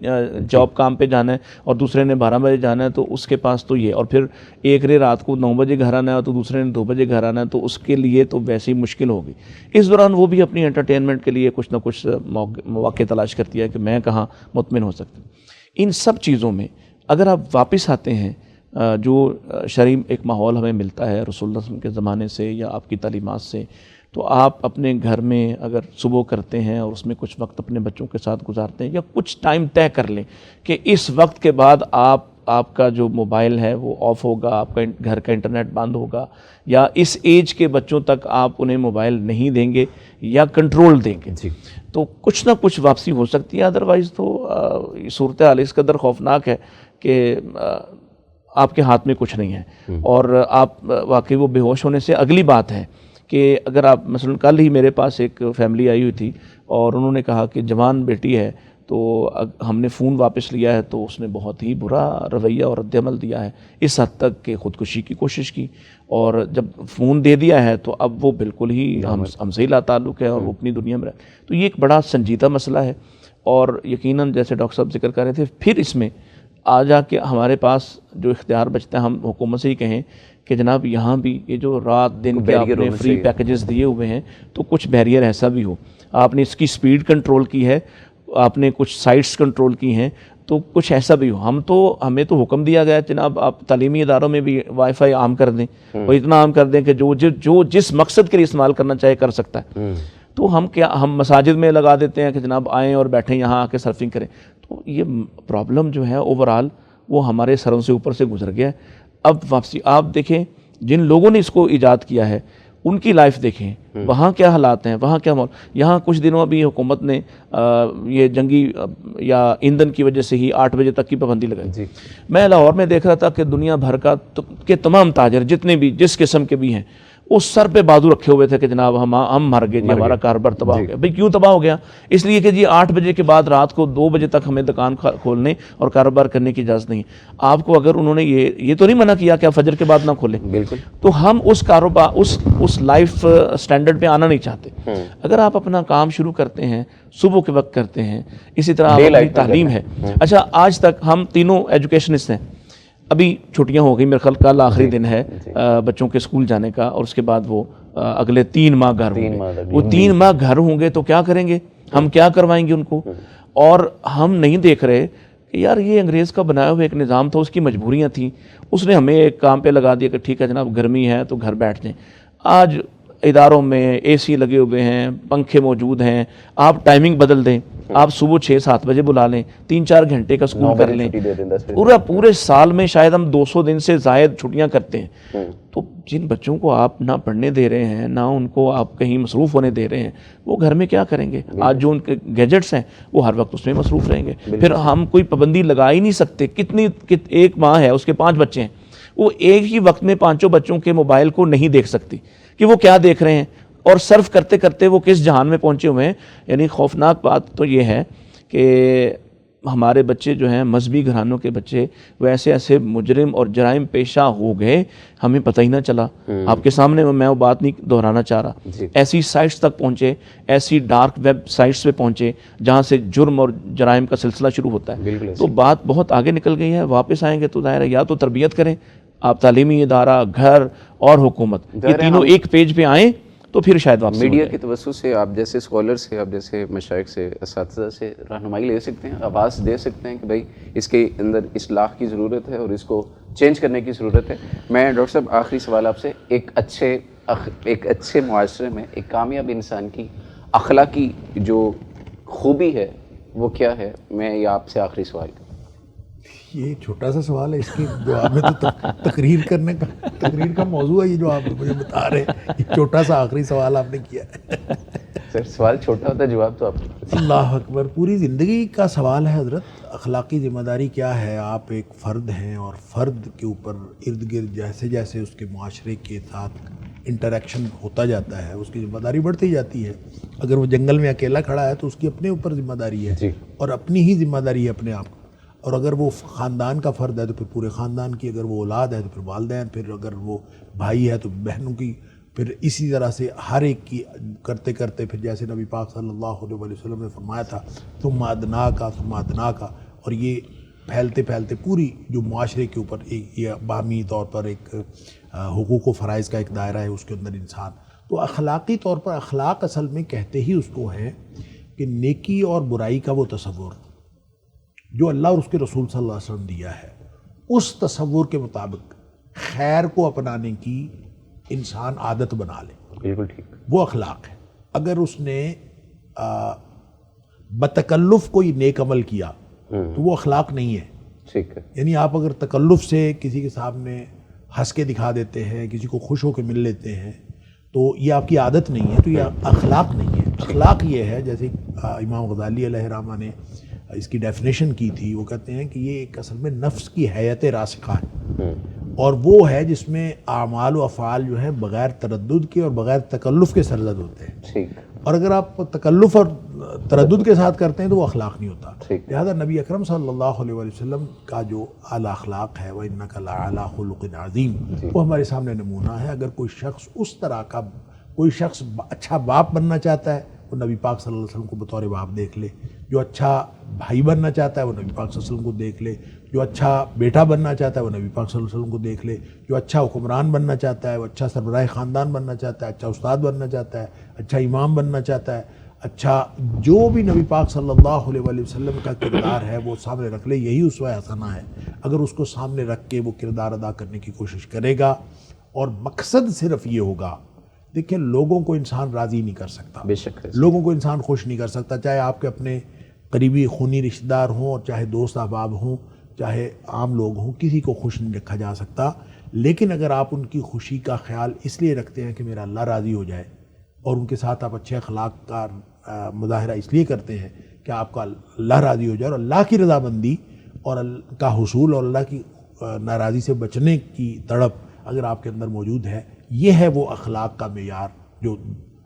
جاب کام پہ جانا ہے اور دوسرے نے 12 بجے جانا ہے، تو اس کے پاس تو یہ، اور پھر ایک نے رات کو 9 بجے گھر آنا ہے تو دوسرے نے 2 بجے گھر آنا ہے، تو اس کے لیے تو ویسے ہی مشکل ہوگی. اس دوران وہ بھی اپنی انٹرٹینمنٹ کے لیے کچھ نہ کچھ مواقع تلاش کرتی ہے کہ میں کہاں مطمئن ہو سکتی. ان سب چیزوں میں اگر آپ واپس آتے ہیں، جو شرعی ایک ماحول ہمیں ملتا ہے رسول اللہ صلی اللہ علیہ وسلم کے زمانے سے یا آپ کی تعلیمات سے، تو آپ اپنے گھر میں اگر صبح کرتے ہیں اور اس میں کچھ وقت اپنے بچوں کے ساتھ گزارتے ہیں، یا کچھ ٹائم طے کر لیں کہ اس وقت کے بعد آپ کا جو موبائل ہے وہ آف ہوگا، آپ کا گھر کا انٹرنیٹ بند ہوگا، یا اس ایج کے بچوں تک آپ انہیں موبائل نہیں دیں گے یا کنٹرول دیں گے، جی، تو کچھ نہ کچھ واپسی ہو سکتی ہے. ادروائز تو صورتحال اس قدر خوفناک ہے کہ آپ کے ہاتھ میں کچھ نہیں ہے. اور آپ واقعی وہ بے ہوش ہونے سے اگلی بات ہے کہ اگر آپ مثلا کل ہی میرے پاس ایک فیملی آئی ہوئی تھی اور انہوں نے کہا کہ جوان بیٹی ہے، تو ہم نے فون واپس لیا ہے تو اس نے بہت ہی برا رویہ اور رد عمل دیا ہے، اس حد تک کہ خودکشی کی کوشش کی. اور جب فون دے دیا ہے تو اب وہ بالکل ہی ہم سے ہی لا تعلق ہے اور وہ اپنی دنیا میں رہے. تو یہ ایک بڑا سنجیدہ مسئلہ ہے، اور یقیناً جیسے ڈاکٹر صاحب ذکر کر رہے تھے، پھر اس میں آ جا کے ہمارے پاس جو اختیار بچتا ہے، ہم حکومت سے ہی کہیں کہ جناب یہاں بھی یہ جو رات دن کے آپ نے فری پیکیجز دیے ہوئے ہیں، تو کچھ بیریئر ایسا بھی ہو. آپ نے اس کی سپیڈ کنٹرول کی ہے، آپ نے کچھ سائٹس کنٹرول کی ہیں، تو کچھ ایسا بھی ہو. ہمیں تو حکم دیا گیا ہے جناب آپ تعلیمی اداروں میں بھی وائی فائی عام کر دیں، اور اتنا عام کر دیں کہ جو جس مقصد کے لیے استعمال کرنا چاہے کر سکتا ہے. تو ہم مساجد میں لگا دیتے ہیں کہ جناب آئیں اور بیٹھیں یہاں آ کے سرفنگ کریں. تو یہ پرابلم جو ہے اوورآل وہ ہمارے سروں سے اوپر سے گزر گیا ہے. اب واپسی آپ دیکھیں، جن لوگوں نے اس کو ایجاد کیا ہے ان کی لائف دیکھیں، وہاں کیا حالات ہیں، وہاں کیا ماحول. یہاں کچھ دنوں ابھی حکومت نے یہ جنگی یا ایندھن کی وجہ سے ہی 8 بجے تک کی پابندی لگائی. میں لاہور میں دیکھ رہا تھا کہ دنیا بھر کے تمام تاجر جتنے بھی جس قسم کے بھی ہیں، اس سر پہ بازو رکھے ہوئے تھے کہ جناب ہم مر گئے جی، ہمارا کاروبار تباہ ہو گیا. بھئی کیوں تباہ ہو گیا؟ اس لیے کہ جی 8 بجے کے بعد رات کو 2 بجے تک ہمیں دکان کھولنے اور کاروبار کرنے کی اجازت نہیں. آپ کو اگر انہوں نے یہ تو نہیں منع کیا کہ آپ فجر کے بعد نہ کھولیں، بالکل، تو ہم اس کاروبار اس لائف سٹینڈرڈ پہ آنا نہیں چاہتے. اگر آپ اپنا کام شروع کرتے ہیں صبح کے وقت کرتے ہیں، اسی طرح آپ اپنی تعلیم ہے. اچھا، آج تک ہم تینوں ایجوکیشنسٹ ہیں، ابھی چھٹیاں ہو گئی، میرے خیال کل آخری دن ہے بچوں کے اسکول جانے کا، اور اس کے بعد وہ اگلے 3 ماہ گھر ہوں گے. وہ 3 ماہ گھر ہوں گے تو کیا کریں گے؟ ہم کیا کروائیں گے ان کو؟ اور ہم نہیں دیکھ رہے کہ یار یہ انگریز کا بنایا ہوا ایک نظام تھا، اس کی مجبوریاں تھیں، اس نے ہمیں ایک کام پہ لگا دیا کہ ٹھیک ہے جناب گرمی ہے تو گھر بیٹھ جائیں. آج اداروں میں اے سی لگے ہوئے ہیں، پنکھے موجود ہیں، آپ ٹائمنگ بدل دیں، آپ صبح 6-7 بجے بلا لیں، 3-4 گھنٹے کا اسکول کر لیں. پورے سال میں شاید ہم 200 دن سے زائد چھٹیاں کرتے ہیں. تو جن بچوں کو آپ نہ پڑھنے دے رہے ہیں، نہ ان کو آپ کہیں مصروف ہونے دے رہے ہیں، وہ گھر میں کیا کریں گے؟ آج جو ان کے گیجٹس ہیں وہ ہر وقت اس میں مصروف رہیں گے. پھر ہم کوئی پابندی لگا ہی نہیں سکتے. ایک ماں ہے، اس کے 5 بچے ہیں، وہ ایک ہی وقت میں 5 بچوں کے موبائل کو نہیں دیکھ سکتی کہ وہ کیا دیکھ رہے ہیں اور سرف کرتے کرتے وہ کس جہان میں پہنچے ہوئے ہیں. یعنی خوفناک بات تو یہ ہے کہ ہمارے بچے جو ہیں مذہبی گھرانوں کے بچے، وہ ایسے مجرم اور جرائم پیشہ ہو گئے، ہمیں پتہ ہی نہ چلا. آپ کے سامنے میں وہ بات نہیں دہرانا چاہ رہا. ایسی سائٹس تک پہنچے، ایسی ڈارک ویب سائٹس پہ پہنچے جہاں سے جرم اور جرائم کا سلسلہ شروع ہوتا ہے. تو بات بہت آگے نکل گئی ہے. واپس آئیں گے تو ظاہر ہے یا تو تربیت کریں آپ، تعلیمی ادارہ، گھر اور حکومت، یہ تینوں ایک پیج پہ آئیں تو پھر شاید واپس. میڈیا کے توسط سے آپ جیسے اسکالر سے، آپ جیسے مشائخ سے، اساتذہ سے رہنمائی لے سکتے ہیں، آواز دے سکتے ہیں کہ بھائی اس کے اندر اصلاح کی ضرورت ہے اور اس کو چینج کرنے کی ضرورت ہے. میں ڈاکٹر صاحب آخری سوال آپ سے، ایک اچھے معاشرے میں ایک کامیاب انسان کی اخلاقی جو خوبی ہے وہ کیا ہے؟ میں یہ آپ سے آخری سوال. یہ چھوٹا سا سوال ہے، اس کے جواب میں تو تقریر کا موضوع ہے یہ جو آپ مجھے بتا رہے ہیں. یہ چھوٹا سا آخری سوال آپ نے کیا ہے. سر سوال چھوٹا ہوتا ہے، جواب تو آپ. اللہ اکبر، پوری زندگی کا سوال ہے حضرت. اخلاقی ذمہ داری کیا ہے؟ آپ ایک فرد ہیں اور فرد کے اوپر ارد گرد جیسے جیسے اس کے معاشرے کے ساتھ انٹریکشن ہوتا جاتا ہے اس کی ذمہ داری بڑھتی جاتی ہے. اگر وہ جنگل میں اکیلا کھڑا ہے تو اس کی اپنے اوپر ذمہ داری ہے، اور اپنی ہی ذمہ داری ہے اپنے آپ. اور اگر وہ خاندان کا فرد ہے تو پھر پورے خاندان کی، اگر وہ اولاد ہے تو پھر والدین، پھر اگر وہ بھائی ہے تو بہنوں کی، پھر اسی طرح سے ہر ایک کی کرتے کرتے پھر جیسے نبی پاک صلی اللہ علیہ وسلم نے فرمایا تھا ثم ادنا کا ثم ادنا کا، اور یہ پھیلتے پھیلتے پوری جو معاشرے کے اوپر یہ باہمی طور پر ایک حقوق و فرائض کا ایک دائرہ ہے، اس کے اندر انسان تو اخلاقی طور پر، اخلاق اصل میں کہتے ہی اس کو ہے کہ نیکی اور برائی کا وہ تصور جو اللہ اور اس کے رسول صلی اللہ علیہ وسلم دیا ہے، اس تصور کے مطابق خیر کو اپنانے کی انسان عادت بنا لے، بالکل ٹھیک، وہ اخلاق ہے۔ اگر اس نے بتکلف کوئی نیک عمل کیا تو وہ اخلاق نہیں ہے۔ ٹھیک ہے، یعنی آپ اگر تکلف سے کسی کے سامنے ہنس کے دکھا دیتے ہیں، کسی کو خوش ہو کے مل لیتے ہیں، تو یہ آپ کی عادت نہیں ہے، تو یہ اخلاق نہیں ہے۔ اخلاق یہ ہے، جیسے امام غزالی علیہ الرحمہ نے اس کی ڈیفینیشن کی تھی، وہ کہتے ہیں کہ یہ ایک اصل میں نفس کی حیت راسخہ ہے، اور وہ ہے جس میں اعمال و افعال جو ہے بغیر تردد کے اور بغیر تکلف کے سرزد ہوتے ہیں۔ ٹھیک، اور اگر آپ تکلف اور تردد کے ساتھ کرتے ہیں تو وہ اخلاق نہیں ہوتا۔ ٹھیک۔ لہذا نبی اکرم صلی اللہ علیہ وسلم کا جو اعلیٰ اخلاق ہے وَإِنَّكَ لَعَلَىٰ خُلُقٍ عَظِيمٍ، وہ ہمارے سامنے نمونہ ہے۔ اگر کوئی شخص اس طرح کا، کوئی شخص اچھا باپ بننا چاہتا ہے وہ نبی پاک صلی اللہ علیہ وسلم کو بطور باپ دیکھ لے، جو اچھا بھائی بننا چاہتا ہے وہ نبی پاک صلی اللہ علیہ وسلم کو دیکھ لے، جو اچھا بیٹا بننا چاہتا ہے وہ نبی پاک صلی اللہ علیہ وسلم کو دیکھ لے، جو اچھا حکمران بننا چاہتا ہے، وہ اچھا سربراہ خاندان بننا چاہتا ہے، اچھا استاد بننا چاہتا ہے، اچھا امام بننا چاہتا ہے، اچھا جو بھی نبی پاک صلی اللہ علیہ وآلہ وسلم کا کردار ہے وہ سامنے رکھ لے، یہی اسوہ حسنہ ہے۔ اگر اس کو سامنے رکھ کے وہ کردار ادا کرنے کی کوشش کرے گا، اور مقصد صرف یہ ہوگا، دیکھیں لوگوں کو انسان راضی نہیں کر سکتا، بے شک ہے، لوگوں کو انسان خوش نہیں کر سکتا، چاہے آپ کے اپنے قریبی خونی رشتہ دار ہوں، اور چاہے دوست احباب ہوں، چاہے عام لوگ ہوں، کسی کو خوش نہیں رکھا جا سکتا۔ لیکن اگر آپ ان کی خوشی کا خیال اس لیے رکھتے ہیں کہ میرا اللہ راضی ہو جائے، اور ان کے ساتھ آپ اچھے اخلاق کا مظاہرہ اس لیے کرتے ہیں کہ آپ کا اللہ راضی ہو جائے، اور اللہ کی رضامندی اور اللہ کا حصول اور اللہ کی ناراضی سے بچنے کی تڑپ اگر آپ کے اندر موجود ہے، یہ ہے وہ اخلاق کا معیار جو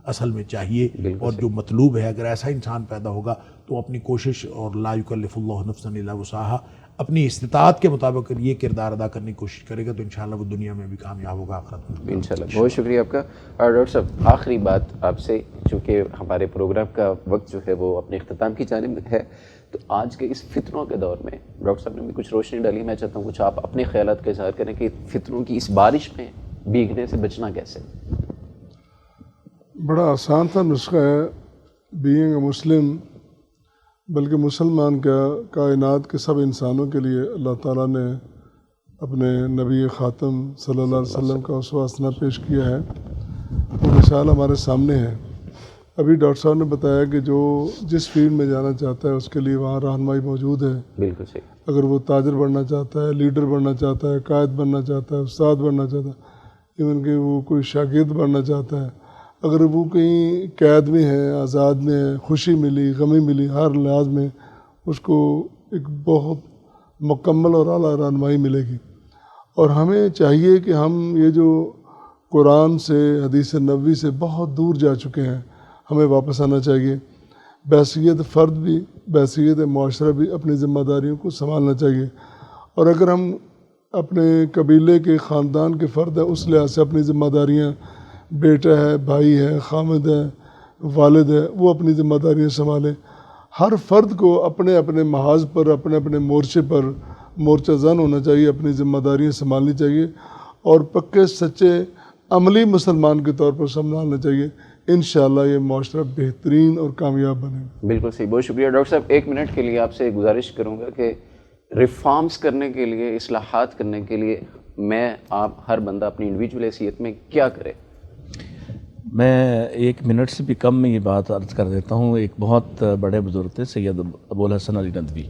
اصل میں چاہیے اور جو مطلوب ہے۔ اگر ایسا انسان پیدا ہوگا تو اپنی کوشش، اور لا یکلف اللہ نفسا الا وسعہا، اپنی استطاعت کے مطابق یہ کردار ادا کرنے کی کوشش کرے گا تو انشاءاللہ وہ دنیا میں بھی کامیاب ہوگا، آخرت میں بھی۔ انشاءاللہ، بہت شکریہ آپ کا۔ اور ڈاکٹر صاحب آخری بات آپ سے، چونکہ ہمارے پروگرام کا وقت جو ہے وہ اپنے اختتام کی جانب ہے، تو آج کے اس فتنوں کے دور میں ڈاکٹر صاحب نے بھی کچھ روشنی ڈالی، میں چاہتا ہوں کچھ آپ اپنے خیالات کا اظہار کریں کہ فتنوں کی اس بارش میں بھیگنے سے بچنا کیسے؟ بڑا آسان تھا نسخہ ہے، بینگ اے مسلم، بلکہ مسلمان کا کائنات کے سب انسانوں کے لیے اللہ تعالیٰ نے اپنے نبی خاتم صلی اللہ علیہ وسلم کا اسوہ حسنہ پیش کیا ہے۔ وہ مثال ہمارے سامنے ہے۔ ابھی ڈاکٹر صاحب نے بتایا کہ جو جس فیلڈ میں جانا چاہتا ہے اس کے لیے وہاں رہنمائی موجود ہے۔ بالکل صحیح۔ اگر وہ تاجر بننا چاہتا ہے، لیڈر بننا چاہتا ہے، قائد بننا چاہتا ہے، استاد بننا چاہتا ہے، ایون کہ وہ کوئی شاگرد بننا چاہتا ہے، اگر وہ کہیں قید میں ہے، آزاد میں ہے، خوشی ملی، غمی ملی، ہر لحاظ میں اس کو ایک بہت مکمل اور اعلیٰ رہنمائی ملے گی۔ اور ہمیں چاہیے کہ ہم یہ جو قرآن سے، حدیث نبوی سے بہت دور جا چکے ہیں، ہمیں واپس آنا چاہیے۔ بحیثیت فرد بھی، بحیثیت معاشرہ بھی اپنی ذمہ داریوں کو سنبھالنا چاہیے۔ اور اگر ہم اپنے قبیلے کے، خاندان کے فرد ہیں، اس لحاظ سے اپنی ذمہ داریاں، بیٹا ہے، بھائی ہے، خامد ہے، والد ہے، وہ اپنی ذمہ داریاں سنبھالیں۔ ہر فرد کو اپنے اپنے محاذ پر، اپنے اپنے مورچے پر مورچہ زن ہونا چاہیے، اپنی ذمہ داریاں سنبھالنی چاہیے، اور پکے سچے عملی مسلمان کے طور پر سنبھالنا چاہیے۔ انشاءاللہ یہ معاشرہ بہترین اور کامیاب بنے گا۔ بالکل صحیح، بہت شکریہ ڈاکٹر صاحب۔ ایک منٹ کے لیے آپ سے گزارش کروں گا کہ ریفارمز کرنے کے لیے، اصلاحات کرنے کے لیے میں، آپ، ہر بندہ اپنی انڈیویجول حیثیت میں کیا کرے؟ میں 1 منٹ سے بھی کم میں یہ بات عرض کر دیتا ہوں۔ ایک بہت بڑے بزرگ تھے سید ابوالحسن علی ندوی،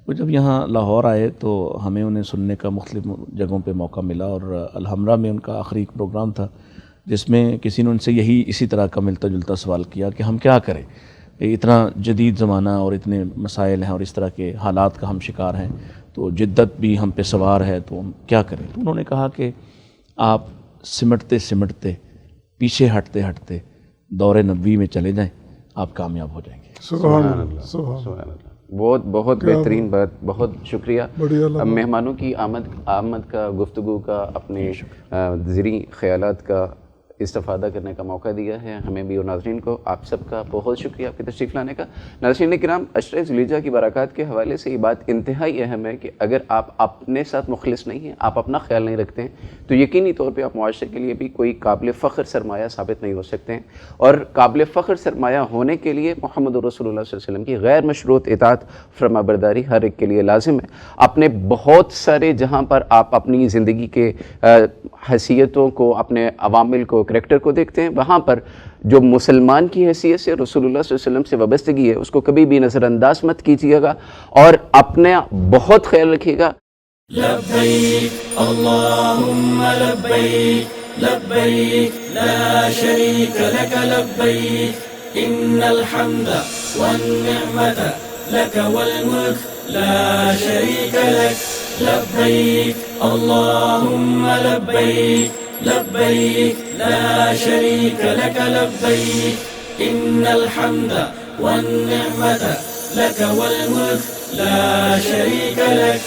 وہ جب یہاں لاہور آئے تو ہمیں انہیں سننے کا مختلف جگہوں پہ موقع ملا، اور الحمرہ میں ان کا آخری پروگرام تھا جس میں کسی نے ان سے اسی طرح کا ملتا جلتا سوال کیا کہ ہم کیا کریں، اتنا جدید زمانہ اور اتنے مسائل ہیں اور اس طرح کے حالات کا ہم شکار ہیں، تو جدت بھی ہم پہ سوار ہے، تو ہم کیا کریں؟ تو انہوں نے کہا کہ آپ سمٹتے سمٹتے، پیچھے ہٹتے ہٹتے دور نبوی میں چلے جائیں، آپ کامیاب ہو جائیں گے۔ سبحان اللہ، سبحان اللہ۔ بہت بہت بہترین بات، بہت شکریہ. بڑھیا لگا. مہمانوں کی آمد کا، گفتگو کا، اپنے زرعی خیالات کا استفادہ کرنے کا موقع دیا ہے ہمیں بھی اور ناظرین کو. آپ سب کا بہت شکریہ آپ کی تشریف لانے کا. ناظرین کرام، عشرہ ذوالحجہ کی برکات کے حوالے سے یہ بات انتہائی اہم ہے کہ اگر آپ اپنے ساتھ مخلص نہیں ہیں، آپ اپنا خیال نہیں رکھتے ہیں، تو یقینی طور پہ آپ معاشرے کے لیے بھی کوئی قابل فخر سرمایہ ثابت نہیں ہو سکتے ہیں. اور قابل فخر سرمایہ ہونے کے لیے محمد رسول اللہ صلی اللہ علیہ وسلم کی غیر مشروط اطاعت، فرما برداری ہر ایک کے لیے لازم ہے. اپنے بہت سارے جہاں پر آپ اپنی زندگی کے حیثیتوں کو، اپنے عوامل کو، کریکٹر کو دیکھتے ہیں، وہاں پر جو مسلمان کی حیثیت سے رسول اللہ صلی اللہ علیہ وسلم سے وابستگی ہے اس کو کبھی بھی نظر انداز مت کیجیے گا اور اپنا بہت خیال رکھیے گا. لبيك اللهم لبيك لبيك لا شريك لك لبيك إن الحمد والنعمة لك والملك لا شريك لك لبيك اللهم لبيك لبيك لا شريك لك لبيك إن الحمد والنعمة لك والملك لا شريك لك